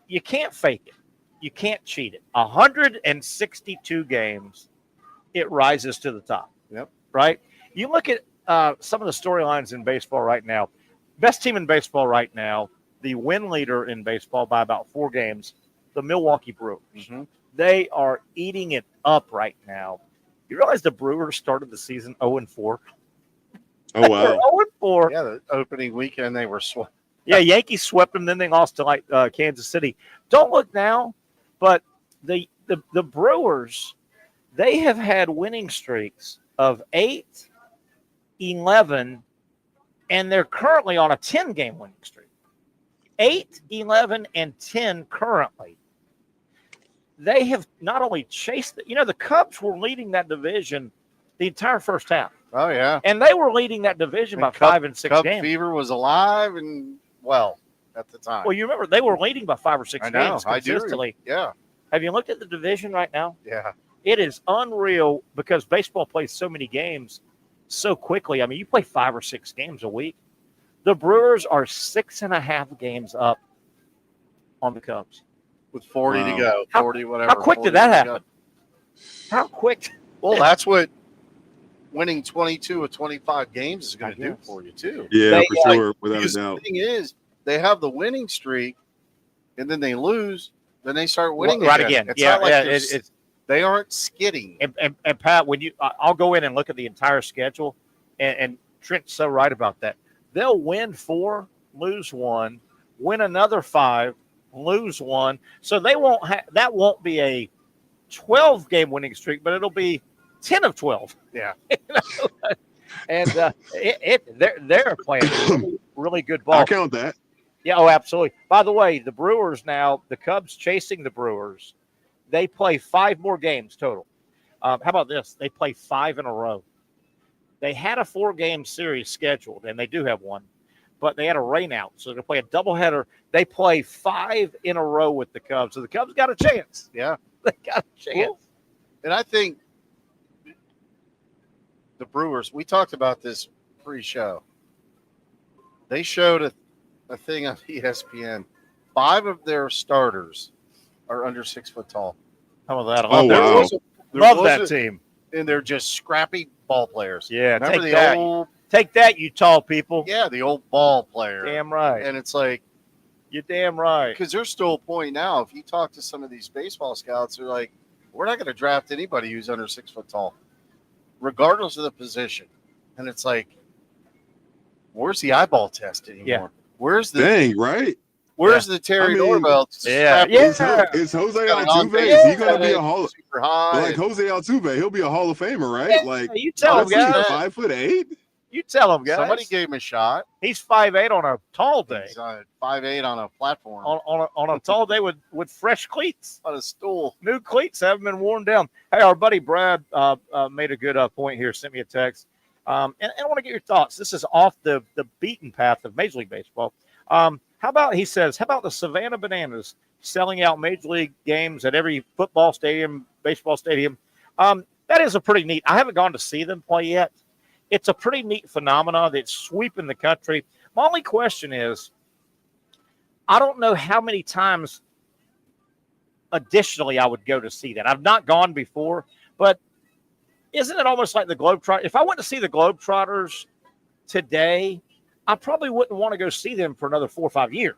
you can't fake it. You can't cheat it. 162 games, it rises to the top. Yep. Right? You look at some of the storylines in baseball right now. Best team in baseball right now, the win leader in baseball by about 4 games, the Milwaukee Brewers. Mm-hmm. They are eating it up right now. You realize the Brewers started the season 0-4? Oh, wow. 0-4. Yeah, the opening weekend they were swept. Yeah, Yankees swept them, then they lost to Kansas City. Don't look now, but the Brewers, they have had winning streaks of 8, 11, and they're currently on a 10-game winning streak. 8, 11, and 10 currently. They have not only chased the Cubs were leading that division the entire first half. Oh, yeah. And they were leading that division by 5 and 6 Cub games. Fever was alive and at the time. Well, you remember they were leading by 5 or 6 games consistently. I do. Yeah. Have you looked at the division right now? Yeah. It is unreal because baseball plays so many games so quickly. I mean, you play 5 or 6 games a week. The Brewers are 6.5 games up on the Cubs. With 40 to go. 40, whatever. How quick did that happen? How quick? Well, that's what winning 22 of 25 games is going to do for you, too. Yeah, for sure, without a doubt. The thing is, they have the winning streak, and then they lose, then they start winning again. It's not like they aren't skidding. And Pat, I'll go in and look at the entire schedule, and Trent's so right about that. They'll win 4, lose 1, win another 5, lose 1. So they won't that won't be a 12-game winning streak, but it'll be 10 of 12. Yeah. And they're playing really, really good ball. I'll count that. Yeah, oh, absolutely. By the way, the Brewers now, the Cubs chasing the Brewers, they play 5 more games total. How about this? They play 5 in a row. They had a 4-game series scheduled, and they do have one, but they had a rainout, so they play a doubleheader. They play 5 in a row with the Cubs, so the Cubs got a chance. Yeah. They got a chance. Cool. And I think the Brewers, we talked about this pre-show. They showed a thing on ESPN. 5 of their starters are under 6 foot tall. How about that? Oh, wow. Love that team. And they're just scrappy ball players. Yeah, remember the old, take that, you tall people. yeah, the old ball player. Damn right. And it's like, You're damn right. because there's still a point now. If you talk to some of these baseball scouts, they're like, we're not going to draft anybody who's under 6 foot tall, regardless of the position. And it's like, where's the eyeball test anymore? Yeah. Where's the Dang, right? Where's the Terry Norvelle? Yeah. Is Jose Altuve? Is he going to be a Hall? Super high. Like Jose Altuve, he'll be a Hall of Famer, right? Yeah, like you tell him, guys. 5'8". You tell him, guys. Somebody gave him a shot. He's 5'8" on a tall day. He's 5'8" on a platform. On a tall day with fresh cleats. On a stool. New cleats haven't been worn down. Hey, our buddy Brad made a good point here. Sent me a text. And I want to get your thoughts. This is off the beaten path of Major League Baseball. How about the Savannah Bananas selling out Major League games at every football stadium, baseball stadium? That is a pretty neat. I haven't gone to see them play yet. It's a pretty neat phenomenon that's sweeping the country. My only question is, I don't know how many times additionally I would go to see that. I've not gone before, but isn't it almost like the Globetrotters? If I went to see the Globetrotters today, I probably wouldn't want to go see them for another 4 or 5 years.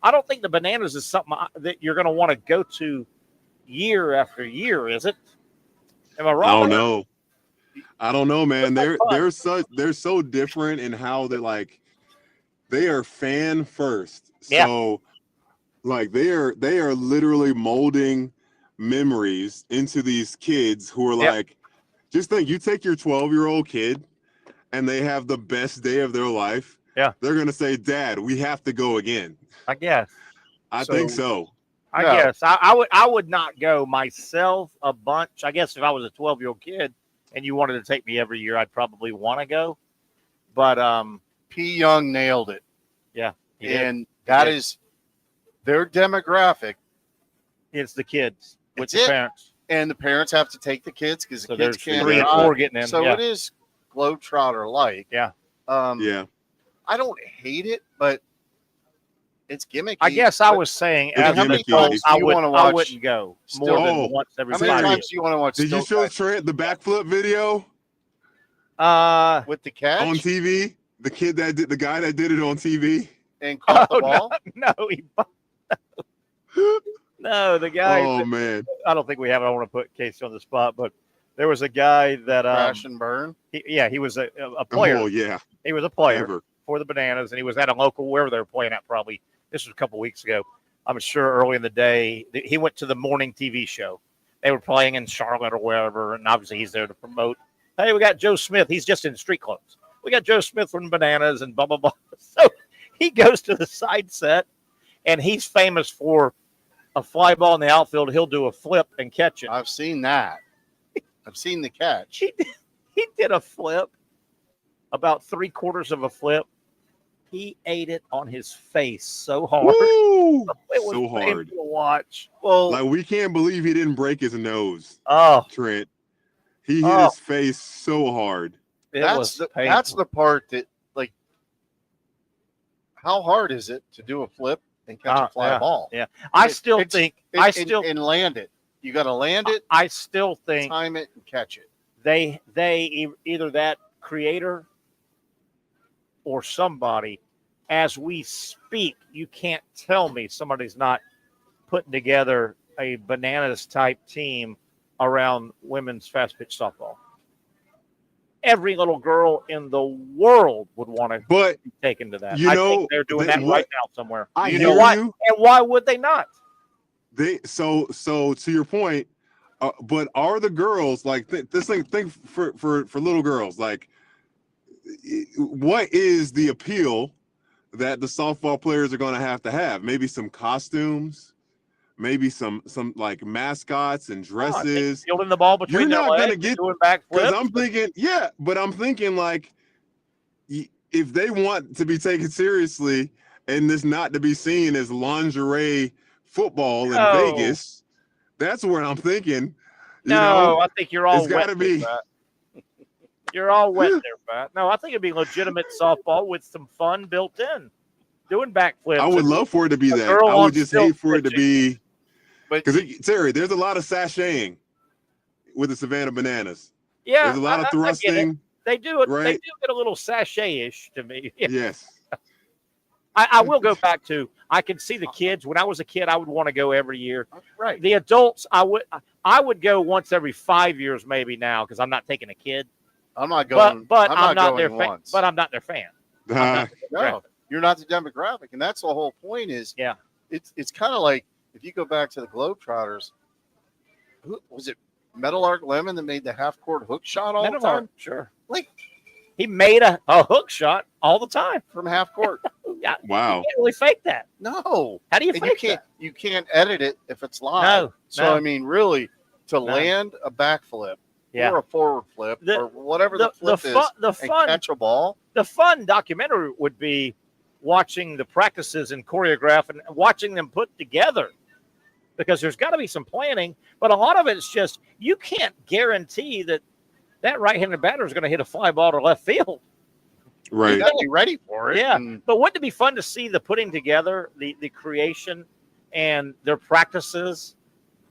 I don't think the Bananas is something that you're going to want to go to year after year, is it? Am I wrong? I don't know, man. They're so different in how they are fan first. Yeah. So like they are literally molding memories into these kids who are like, just think, you take your 12-year-old kid and they have the best day of their life. Yeah. They're going to say, Dad, we have to go again. I guess. I think so. I guess. I would not go myself a bunch. I guess if I was a 12-year-old kid and you wanted to take me every year, I'd probably want to go. But P. Young nailed it. Yeah. And that is their demographic. It's the kids with It's the it. parents. And the parents have to take the kids because the kids can't 3 and drive. 4 getting in. So yeah. it is Globetrotter-like. Yeah. Yeah. I don't hate it, but it's gimmicky. I guess I was saying, It's as an gimmicky. adult, I You wanna watch wouldn't go still- more than once every How many 5 times years. do you want to watch? Did you still show Trent the backflip video with the catch on TV? The guy that did it on TV? and caught the ball? No, no, the guy. Oh, man. I don't think we have it. I don't want to put Casey on the spot, but there was a guy that Crash and burn. he was a player. Oh, yeah. He was a player Ever. for the Bananas, and he was at a local wherever they were playing at. Probably this was a couple weeks ago. I'm sure early in the day he went to the morning TV show. They were playing in Charlotte or wherever, and obviously he's there to promote. Hey, we got Joe Smith. He's just in street clothes. We got Joe Smith from the Bananas and blah blah blah. So he goes to the side set, and he's famous for a fly ball in the outfield. He'll do a flip and catch it. I've seen that. I've seen the catch. He did a flip, about 3/4 of a flip. He ate it on his face so hard. Woo! It was So painful hard. to watch. Well, Like, we can't believe he didn't break his nose, oh, Trent. He hit his face so hard. That's the part that, like, how hard is it to do a flip and catch a fly ball? Yeah, I still think and land it. You got to land it. I still think time it and catch it. They either that creator or somebody, as we speak, you can't tell me somebody's not putting together a Bananas type team around women's fast pitch softball. Every little girl in the world would want to be taken to that. I think they're doing that right now somewhere. I You hear know why? you. And why would they not? So to your point, but are the girls like this thing? Think for little girls, like what is the appeal that the softball players are going to have? Maybe some costumes, maybe some like mascots and dresses. Fielding the ball between their legs. You're not going to get doing backflips. Because I'm thinking, but I'm thinking like if they want to be taken seriously and this not to be seen as lingerie football in Vegas, that's where I'm thinking. I think you're all it's got to be. You're all wet there, Pat. No, I think it'd be legitimate softball with some fun built in. Doing backflips. I would love for it to be that. I would just hate for it to be. Because, Terry, there's a lot of sashaying with the Savannah Bananas. Yeah. There's a lot of thrusting. They do it. Right? They do get a little sachet-ish to me. Yes. I will go back to, I can see the kids. When I was a kid, I would want to go every year. Right. The adults, I would go once every 5 years maybe now because I'm not taking a kid. I'm not going. But I'm not their going fan. once. But I'm not their fan. No, you're not the demographic, and that's the whole point. It's kind of like if you go back to the Globetrotters. Who was it? Metal Arc Lemon that made the half court hook shot all the time. Sure. Like he made a hook shot all the time from half court. Yeah. Wow. You can't really fake that. No. How do you fake that? You can't edit it if it's live. No. So I mean, really, to land a backflip. Yeah. Or a forward flip, or whatever the flip is, and catch a ball. The fun documentary would be watching the practices and choreograph and watching them put together, because there's got to be some planning. But a lot of it's just you can't guarantee that right-handed batter is going to hit a fly ball to left field. Right. You got to be ready for it. Yeah. But wouldn't it be fun to see the putting together, the creation, and their practices?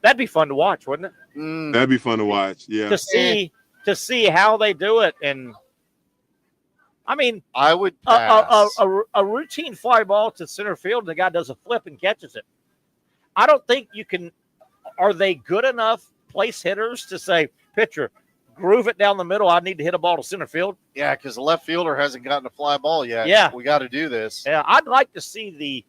That'd be fun to watch, wouldn't it? That'd be fun to watch. Yeah. To see how they do it, and I mean, I would a routine fly ball to center field, and the guy does a flip and catches it. I don't think you can. Are they good enough place hitters to say, pitcher, groove it down the middle? I need to hit a ball to center field. Yeah, because the left fielder hasn't gotten a fly ball yet. Yeah, we got to do this. Yeah, I'd like to see the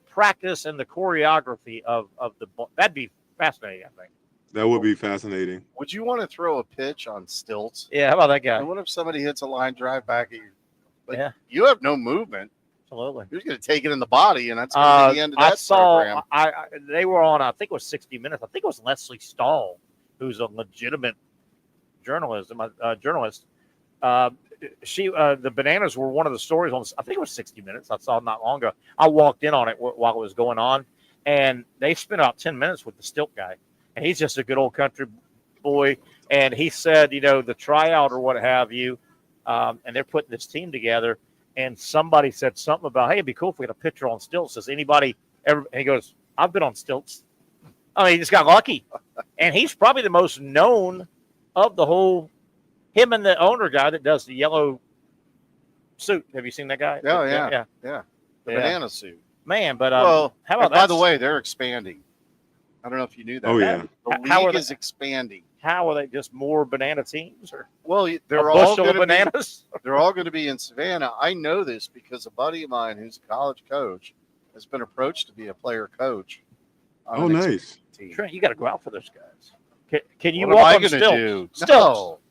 practice and the choreography of the ball. That'd be fascinating, I think. That would be fascinating. Would you want to throw a pitch on stilts? Yeah, how about that guy? And what if somebody hits a line drive back at you? But you have no movement. Absolutely. You're going to take it in the body, and that's going to be the end of that program. They were on, I think it was 60 Minutes. I think it was Leslie Stahl, who's a legitimate journalist. The Bananas were one of the stories on, I think it was 60 Minutes. I saw it not long ago. I walked in on it while it was going on, and they spent about 10 minutes with the stilt guy. And he's just a good old country boy. And he said, the tryout or what have you, and they're putting this team together. And somebody said something about, hey, it'd be cool if we had a pitcher on stilts. Does anybody ever? And he goes, I've been on stilts. I mean, he just got lucky. And he's probably the most known of the whole, him and the owner guy that does the yellow suit. Have you seen that guy? Oh, yeah. The banana suit. Man, but how about that? By the way, they're expanding. I don't know if you knew that. Oh, yeah. The league is expanding. How are they just more banana teams? Or they're all going to bananas. They're all going to be in Savannah. I know this because a buddy of mine who's a college coach has been approached to be a player coach. Oh, nice. Trent, you got to go out for those guys. Can you walk on stilts? Do? No. Stilts.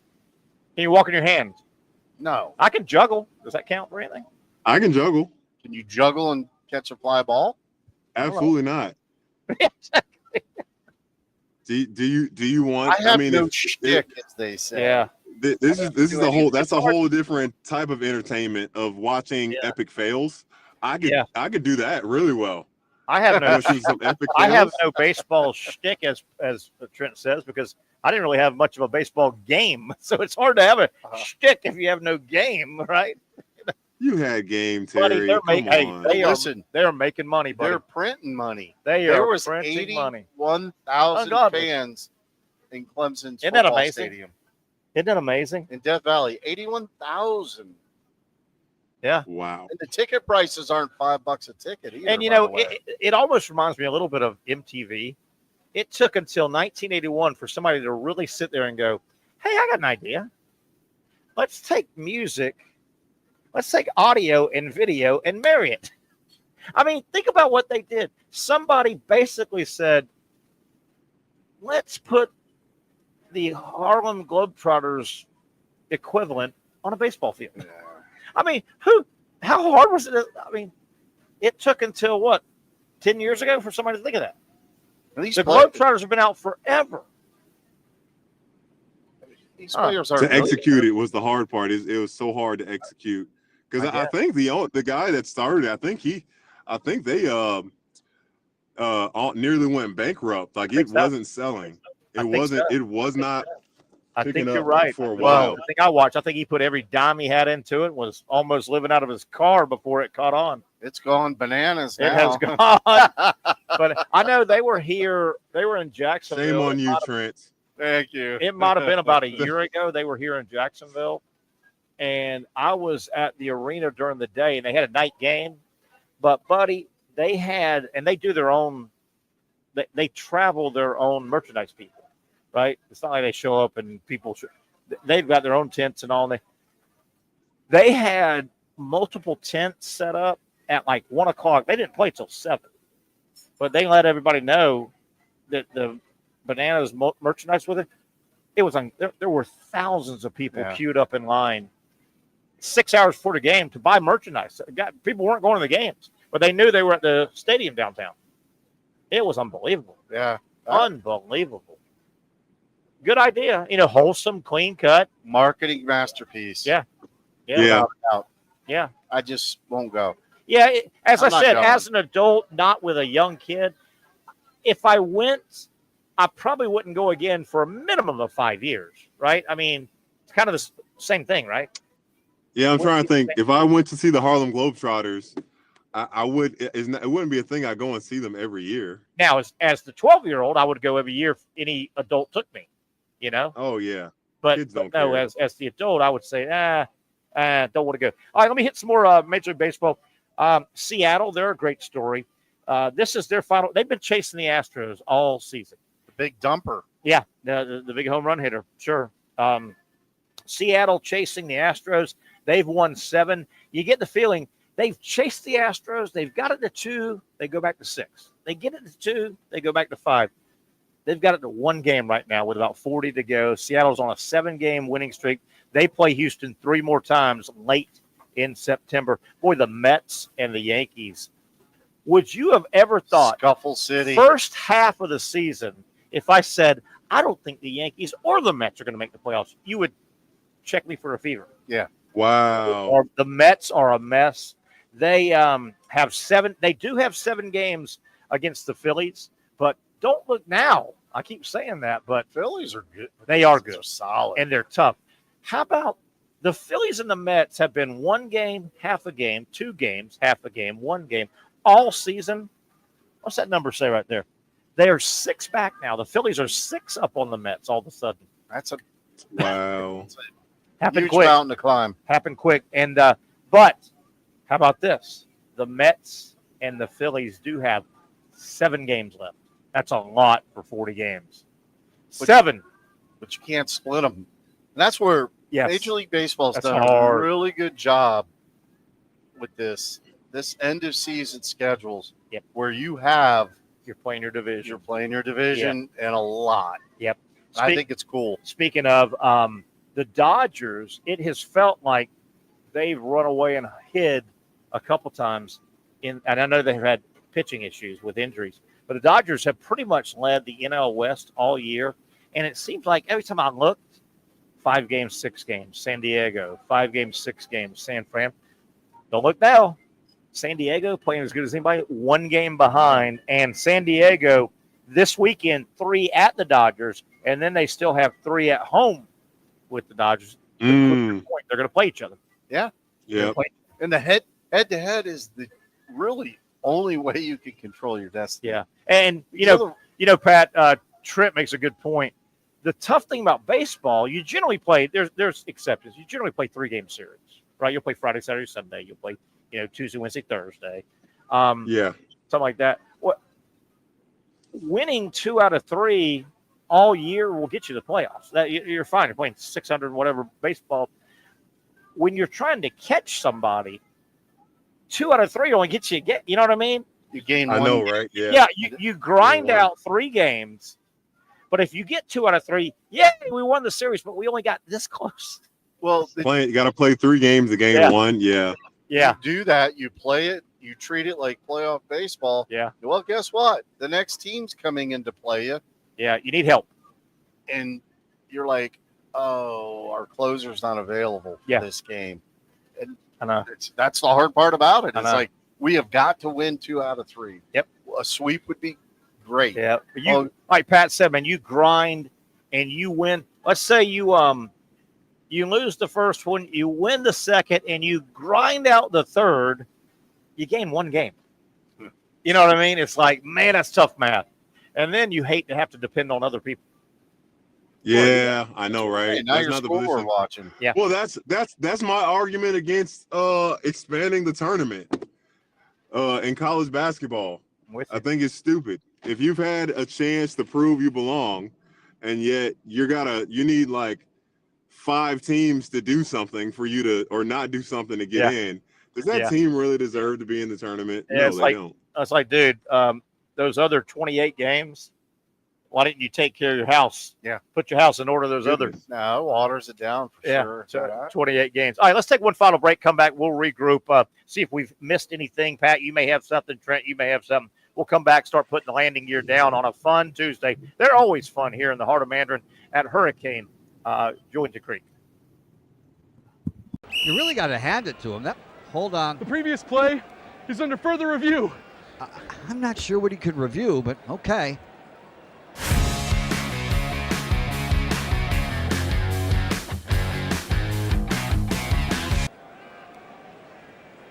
Can you walk in your hands? No. I can juggle. Does that count for anything? I can juggle. Can you juggle and catch a fly ball? Absolutely not. Do you want? I have no shtick, as they say. Yeah. This is a whole. That's a whole different type of entertainment of watching epic fails. I could do that really well. I have no. Some epic I have fails. no baseball shtick, as Trent says, because I didn't really have much of a baseball game, so it's hard to have a shtick if you have no game, right? You had game, Terry. Buddy, they are making money, buddy. They're printing money. There was printing money. 81,000 fans in Clemson's football stadium. Isn't that amazing? In Death Valley, 81,000. Yeah. Wow. And the ticket prices aren't $5 a ticket either. And it almost reminds me a little bit of MTV. It took until 1981 for somebody to really sit there and go, "Hey, I got an idea. Let's take music." Let's take audio and video and marry it. I mean, think about what they did. Somebody basically said, let's put the Harlem Globetrotters equivalent on a baseball field. Yeah. I mean, how hard was it? I mean, it took until what, 10 years ago for somebody to think of that. The Globetrotters have been out forever. These players are to execute it was the hard part. It was so hard to execute because I think the guy that started it, I think they nearly went bankrupt. Like it wasn't selling. It was not. I think you're right. For a while. I think I watched. I think he put every dime he had into it. Was almost living out of his car before it caught on. It's gone bananas now. It has gone. But I know they were here. They were in Jacksonville. Shame on you, Trent. Thank you. It might have been about a year ago. They were here in Jacksonville, and I was at the arena during the day, and they had a night game. But, buddy, they do their own. They travel their own merchandise people, right? It's not like they show up and people. They've got their own tents and all. And they had multiple tents set up at like 1 o'clock. They didn't play till 7, but they let everybody know that the Bananas merchandise with it. It was there were thousands of people queued up in line 6 hours before the game to buy merchandise. People weren't going to the games, but they knew they were at the stadium downtown. It was unbelievable. Yeah. Unbelievable. Good idea. Wholesome, clean cut. Marketing masterpiece. Yeah. Yeah. Yeah. I just won't go. Yeah. As I said, as an adult, not with a young kid, if I went, I probably wouldn't go again for a minimum of 5 years, right? I mean, it's kind of the same thing, right? Yeah, I'm trying to think. If I went to see the Harlem Globetrotters, I would. It wouldn't be a thing. I go and see them every year. Now, as the 12-year-old, I would go every year if any adult took me. Oh yeah. But kids don't no, care. as the adult, I would say, don't want to go. All right, let me hit some more Major League Baseball. Seattle, they're a great story. This is their final. They've been chasing the Astros all season. The big dumper. Yeah, the big home run hitter, sure. Seattle chasing the Astros. They've won 7. You get the feeling they've chased the Astros. They've got it to 2. They go back to 6. They get it to 2. They go back to 5. They've got it to 1 game right now with about 40 to go. Seattle's on a 7-game winning streak. They play Houston 3 more times late in September. Boy, the Mets and the Yankees. Would you have ever thought Scuffle City first half of the season, if I said, I don't think the Yankees or the Mets are going to make the playoffs, you would check me for a fever. Yeah. Wow. Or the Mets are a mess. They have 7. They do have 7 games against the Phillies, but don't look now. I keep saying that, but Phillies are good. They are good. They're solid. And they're tough. How about the Phillies and the Mets have been 1 game, half a game, 2 games, half a game, 1 game all season? What's that number say right there? They are 6 back now. The Phillies are 6 up on the Mets all of a sudden. That's a wow. Happened huge quick. mountain to climb. Happened quick. And but how about this? The Mets and the Phillies do have 7 games left. That's a lot for 40 games. 7. But you can't split them. And that's where Major League Baseball's That's done hard. a really good job with this end of season schedules. Yep. Where you're playing your division. You're playing your division and a lot. Yep. I think it's cool. Speaking of the Dodgers, it has felt like they've run away and hid a couple times. And I know they've had pitching issues with injuries, but the Dodgers have pretty much led the NL West all year. And it seems like every time I looked, 5 games, 6 games, San Diego, 5 games, 6 games, San Fran. Don't look now. San Diego playing as good as anybody, 1 game behind. And San Diego this weekend, 3 at the Dodgers, and then they still have 3 at home with the Dodgers. They're going to play each other. Yeah. Yeah. And the head-to-head is the really only way you can control your destiny. Yeah. And, Pat, Trent makes a good point. The tough thing about baseball, you generally play, there's exceptions. You generally play 3-game series, right? You'll play Friday, Saturday, Sunday. You'll play, Tuesday, Wednesday, Thursday. Yeah. Something like that. Winning 2 out of 3 all year will get you the playoffs. You're fine. You're playing 600 whatever baseball. When you're trying to catch somebody, 2 out of 3 only gets you. You know what I mean? You gain. I one know, game. right? Yeah. Yeah. You grind out 3 games, But if you get 2 out of 3, yay, we won the series, but we only got this close. Well, you got to play 3 games to gain 1. Yeah. You do that. You play it. You treat it like playoff baseball. Yeah. Well, guess what? The next team's coming in to play you. Yeah, you need help. And you're like, oh, our closer's not available for this game. And that's the hard part about it. It's like, we have got to win 2 out of 3. Yep. A sweep would be great. Yeah. Like Pat said, man, you grind and you win. Let's say you lose the first one, you win the second, and you grind out the third, you gain 1 game. You know what I mean? It's like, man, that's tough math. And then you hate to have to depend on other people. Yeah, I know, right? Hey, now you're scoreboard watching. Yeah. Well, that's my argument against expanding the tournament in college basketball. I think it's stupid. If you've had a chance to prove you belong, and yet you need like 5 teams to do something for you to, or not do something to get in. Does that team really deserve to be in the tournament? Yeah, No, they don't. It's like, dude, those other 28 games, why didn't you take care of your house? Yeah. Put your house in order. Those other. No, waters it down for sure. So 28 games. All right, let's take one final break. Come back. We'll regroup. See if we've missed anything. Pat, you may have something. Trent, you may have something. We'll come back, start putting the landing gear down on a fun Tuesday. They're always fun here in the heart of Mandarin at Hurricane, Jointa Creek. You really got to hand it to him. Hold on. The previous play is under further review. I'm not sure what he could review, but okay.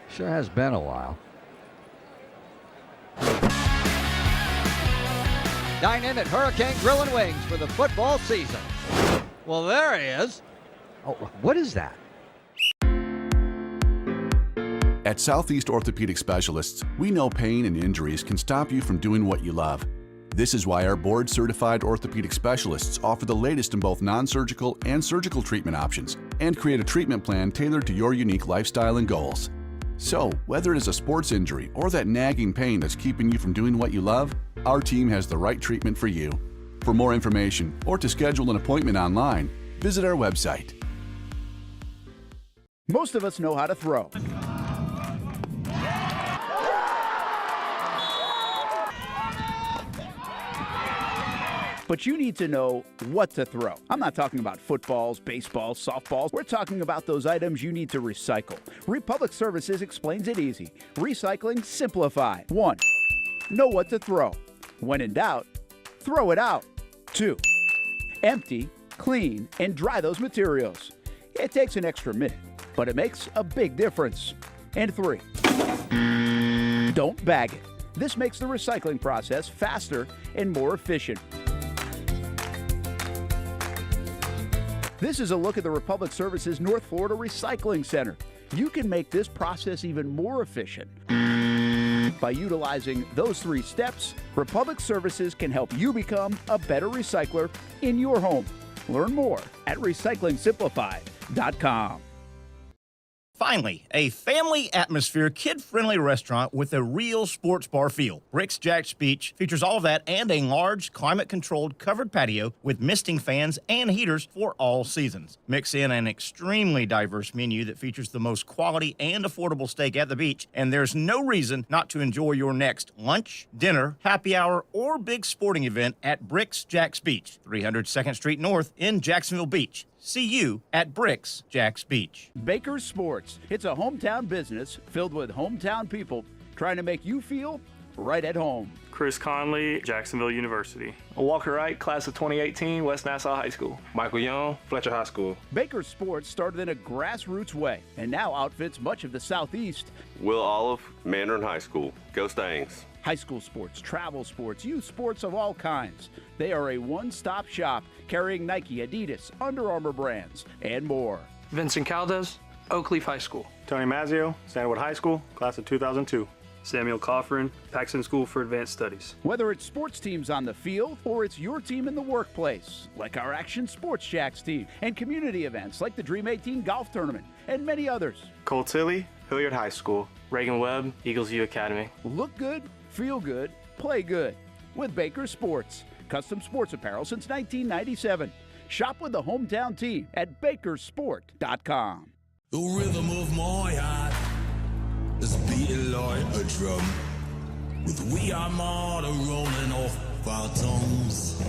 Sure has been a while. Dine in at Hurricane Grill and Wings for the football season. Well, there he is. Oh, what is that? At Southeast Orthopedic Specialists, we know pain and injuries can stop you from doing what you love. This is why our board-certified orthopedic specialists offer the latest in both non-surgical and surgical treatment options and create a treatment plan tailored to your unique lifestyle and goals. So, whether it is a sports injury or that nagging pain that's keeping you from doing what you love, our team has the right treatment for you. For more information or to schedule an appointment online, visit our website. Most of us know how to throw. But you need to know what to throw. I'm not talking about footballs, baseballs, softballs. We're talking about those items you need to recycle. Republic Services explains it easy. Recycling simplified. 1. Know what to throw. When in doubt, throw it out. 2. Empty, clean, and dry those materials. It takes an extra minute, but it makes a big difference. And 3. Don't bag it. This makes the recycling process faster and more efficient. This is a look at the Republic Services North Florida Recycling Center. You can make this process even more efficient. By utilizing those 3 steps, Republic Services can help you become a better recycler in your home. Learn more at recyclingsimplified.com. Finally, a family atmosphere, kid-friendly restaurant with a real sports bar feel. Rick's Jack's Beach features all of that and a large, climate-controlled covered patio with misting fans and heaters for all seasons. Mix in an extremely diverse menu that features the most quality and affordable steak at the beach, and there's no reason not to enjoy your next lunch, dinner, happy hour, or big sporting event at Rick's Jack's Beach, 300 2nd Street North in Jacksonville Beach. See you at Bricks Jack's Beach. Baker's Sports. It's a hometown business filled with hometown people trying to make you feel right at home. Chris Conley, Jacksonville University. Walker Wright, class of 2018, West Nassau High School. Michael Young, Fletcher High School. Baker's Sports started in a grassroots way and now outfits much of the Southeast. Will Olive, Mandarin High School. Go Stangs. High school sports, travel sports, youth sports of all kinds. They are a one-stop shop carrying Nike, Adidas, Under Armour brands, and more. Vincent Caldes, Oakleaf High School. Tony Mazzio, Sandwood High School, class of 2002. Samuel Coffrin, Paxton School for Advanced Studies. Whether it's sports teams on the field or it's your team in the workplace, like our Action Sports Shacks team, and community events like the Dream 18 Golf Tournament, and many others. Cole Tilley, Hilliard High School. Reagan Webb, Eagles View Academy. Look good, feel good, play good with Baker Sports. custom sports apparel since 1997. Shop with the hometown team at bakersport.com. The rhythm of my heart is beating like a drum, with we are more rolling off our tongues.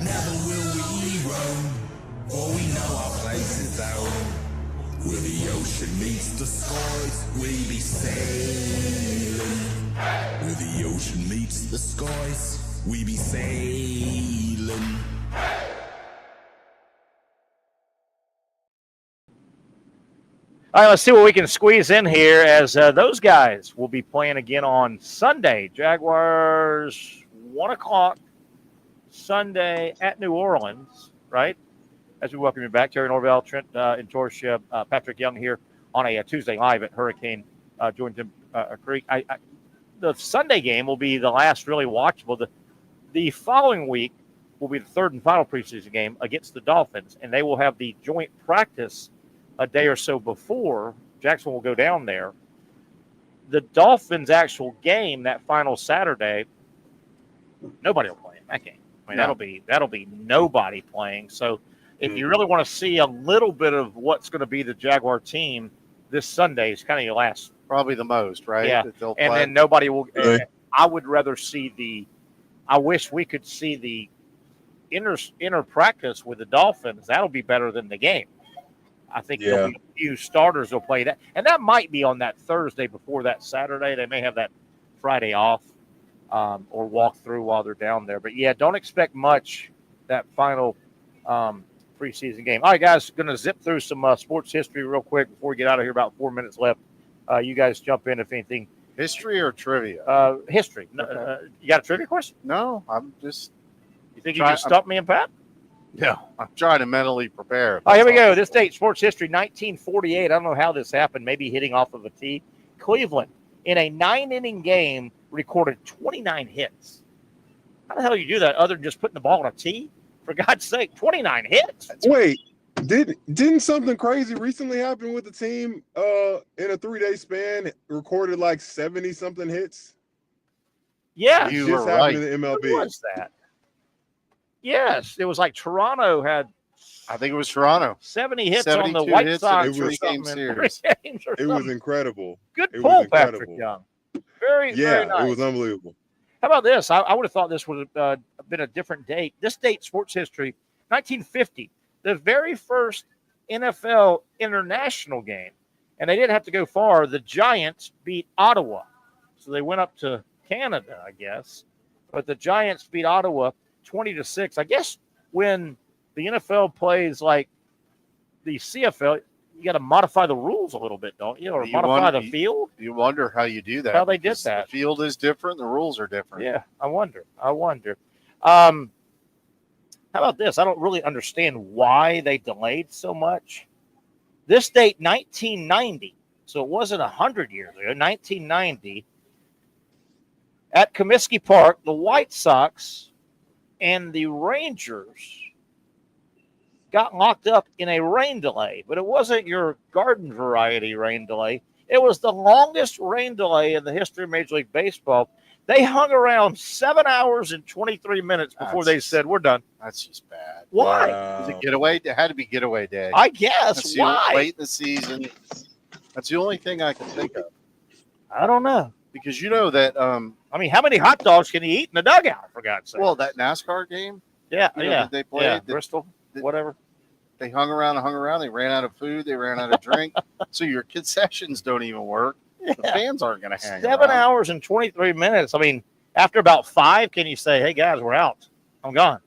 Never will we roam, for we know our place is home. Where the ocean meets the skies, we be sailing. Where the ocean meets the skies, we be sailing. All right, let's see what we can squeeze in here as those guys will be playing again on Sunday. Jaguars, 1 o'clock Sunday at New Orleans, right? As we welcome you back, Terry Norvelle, Trent and Torsia, Patrick Young here on a Tuesday live at Hurricane Jordan Creek. The Sunday game will be the last really watchable. The following week will be the third and final preseason game against the Dolphins, and they will have the joint practice a day or so before. Jacksonville will go down there. The Dolphins' actual game, that final Saturday, nobody will play in that game. I mean, that'll be nobody playing. So if you really want to see a little bit of what's going to be the Jaguar team, this Sunday is kind of your last. Probably the most, right? Yeah, and then nobody will. I would rather see I wish we could see the inner practice with the Dolphins. That'll be better than the game. I think there'll be a few starters will play that. And that might be on that Thursday before that Saturday. They may have that Friday off or walk through while they're down there. But, yeah, don't expect much that final preseason game. All right, guys, going to zip through some sports history real quick before we get out of here. About 4 minutes left. You guys jump in if anything. History or trivia? History. Okay. You got a trivia question? No, I'm just. You think you just stumped me and Pat? No, I'm trying to mentally prepare. Oh, here we go. This date, sports history, 1948. I don't know how this happened. Maybe hitting off of a tee. Cleveland, in a 9-inning game, recorded 29 hits. How the hell do you do that other than just putting the ball on a tee? For God's sake, 29 hits. Wait, didn't something crazy recently happen with the team in a 3-day span? Recorded like 70-something hits? Yeah. You were right. In the MLB. What was that? Yes, it was like Toronto had. I think it was Toronto. 70 hits on the White Sox. It was 3-game series. It was incredible. Good pull, Patrick Young. Very nice. It was unbelievable. How about this? I would have thought this would have been a different date. This date, sports history, 1950, the very first NFL international game. And they didn't have to go far. The Giants beat Ottawa. So they went up to Canada, I guess. But the Giants beat Ottawa 20-6. I guess when the NFL plays like the CFL, you got to modify the rules a little bit, don't you? Or modify the field? You wonder how you do that. How they did that. The field is different. The rules are different. Yeah, I wonder. How about this? I don't really understand why they delayed so much. This date, 1990, so it wasn't 100 years ago, 1990, at Comiskey Park, the White Sox and the Rangers got locked up in a rain delay, but it wasn't your garden variety rain delay. It was the longest rain delay in the history of Major League Baseball. They hung around 7 hours and 23 minutes before they said, we're done. That's just bad. Why? Was it getaway? It had to be getaway day. I guess. Why? Late in the season. That's the only thing I can think of. I don't know. Because you know that I mean, how many hot dogs can you eat in the dugout, for God's sake? Well, that NASCAR game. That they played Bristol, whatever. They hung around. They ran out of food. They ran out of drink. So your concessions don't even work. The fans aren't going to hang 7 hours and 23 minutes. I mean, after about 5, can you say, hey, guys, we're out. I'm gone.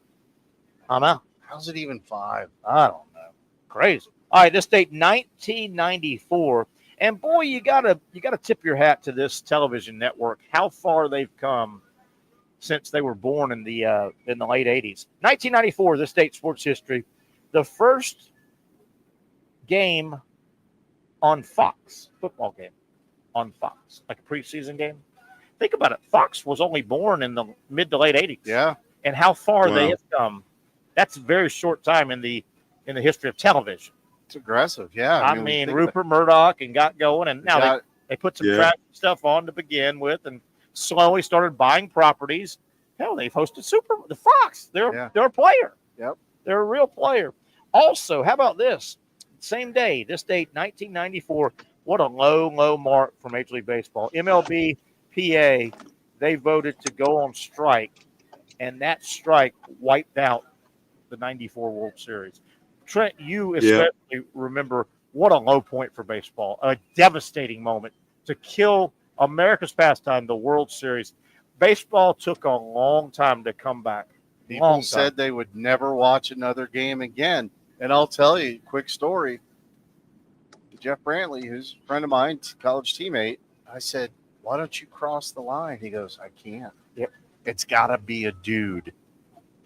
I'm out. How's it even 5? I don't know. Crazy. All right, this date, 1994. And, boy, you gotta tip your hat to this television network, how far they've come since they were born in the late 80s. 1994, this date, sports history. The first game on Fox, football game on Fox, like a preseason game. Think about it. Fox was only born in the mid to late 80s. Yeah. And how far they have come. That's a very short time in the history of television. It's aggressive, yeah. I mean Rupert Murdoch and got going, and now they put some traffic stuff on to begin with and slowly started buying properties. Hell, they've hosted the Fox. They're a player. Yep. They're a real player. Also, how about this? Same day, this date, 1994. What a low mark for Major League Baseball. MLB PA, they voted to go on strike, and that strike wiped out the 94 World Series. Trent, you especially remember what a low point for baseball, a devastating moment to kill America's pastime, the World Series. Baseball took a long time to come back. People said they would never watch another game again. And I'll tell you a quick story. Jeff Brantley, who's a friend of mine, college teammate, I said, why don't you cross the line? He goes, I can't. Yep. It's got to be a dude.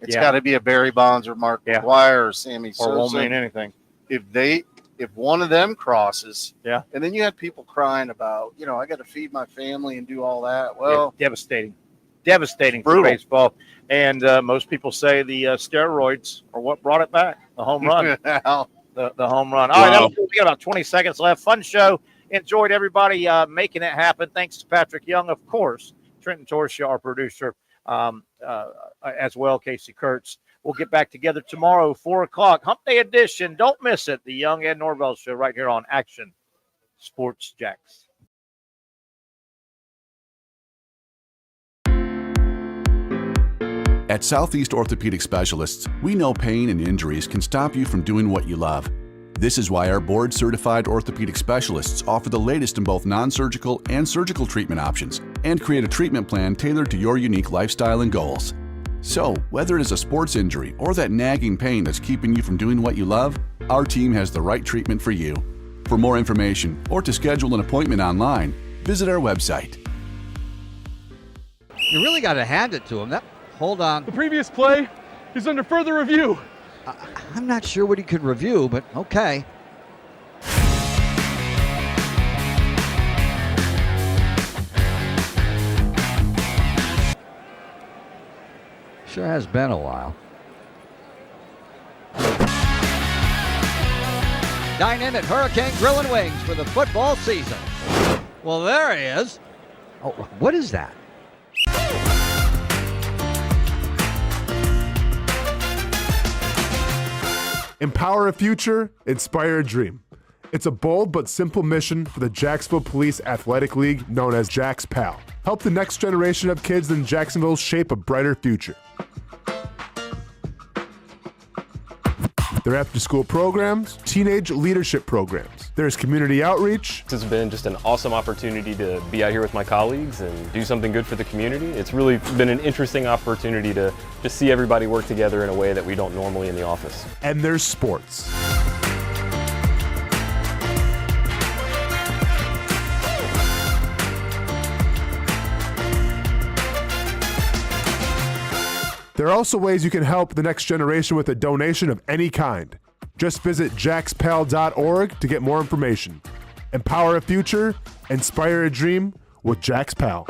It's got to be a Barry Bonds or Mark McGwire or Sammy Sosa. Or won't mean anything. If one of them crosses, and then you had people crying about, I got to feed my family and do all that. Well, devastating for baseball. And most people say the steroids are what brought it back. The home run. the home run. All right, we got about 20 seconds left. Fun show. Enjoyed everybody making it happen. Thanks to Patrick Young, of course. Trenton Torsha, our producer, as well, Casey Kurtz. We'll get back together tomorrow, 4 o'clock. Hump Day edition. Don't miss it. The Young and Norvelle show right here on Action Sports Jacks. At Southeast Orthopedic Specialists, we know pain and injuries can stop you from doing what you love. This is why our board-certified orthopedic specialists offer the latest in both non-surgical and surgical treatment options and create a treatment plan tailored to your unique lifestyle and goals. So, whether it is a sports injury or that nagging pain that's keeping you from doing what you love, our team has the right treatment for you. For more information or to schedule an appointment online, visit our website. You really got to hand it to him. Hold on. The previous play is under further review. I'm not sure what he could review, but okay. Sure has been a while. Dine in at Hurricane Grill and Wings for the football season. Well, there he is. Oh, what is that? Empower a future, inspire a dream. It's a bold but simple mission for the Jacksonville Police Athletic League known as Jax PAL. Help the next generation of kids in Jacksonville shape a brighter future. Their after-school programs, teenage leadership programs. There's community outreach. It's been just an awesome opportunity to be out here with my colleagues and do something good for the community. It's really been an interesting opportunity to just see everybody work together in a way that we don't normally in the office. And there's sports. There are also ways you can help the next generation with a donation of any kind. Just visit jaxpal.org to get more information. Empower a future, inspire a dream with Jax PAL.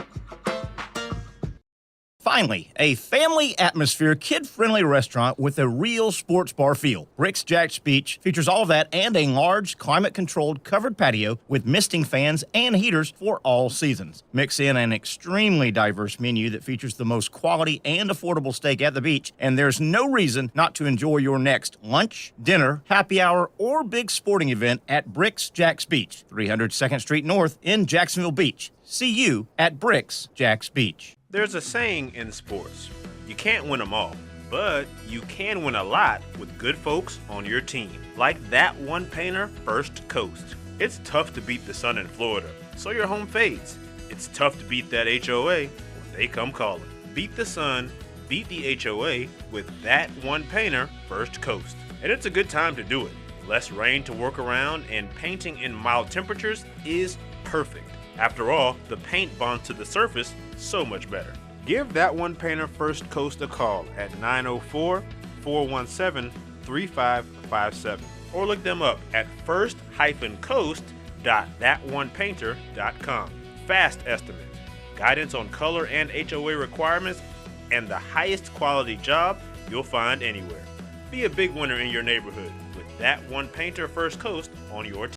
Finally, a family atmosphere, kid-friendly restaurant with a real sports bar feel. Rick's Jack's Beach features all of that and a large, climate-controlled covered patio with misting fans and heaters for all seasons. Mix in an extremely diverse menu that features the most quality and affordable steak at the beach, and there's no reason not to enjoy your next lunch, dinner, happy hour, or big sporting event at Rick's Jack's Beach, 300 2nd Street North in Jacksonville Beach. See you at Rick's Jack's Beach. There's a saying in sports, you can't win them all, but you can win a lot with good folks on your team. Like that one painter, First Coast. It's tough to beat the sun in Florida, so your home fades. It's tough to beat that HOA when they come calling. Beat the sun, beat the HOA with that one painter, First Coast. And it's a good time to do it. Less rain to work around and painting in mild temperatures is perfect. After all, the paint bonds to the surface so much better. Give that one painter First Coast a call at 904-417-3557 or look them up at first-coast.thatonepainter.com. Fast estimate, guidance on color and HOA requirements, and the highest quality job you'll find anywhere. Be a big winner in your neighborhood with that one painter First Coast on your team.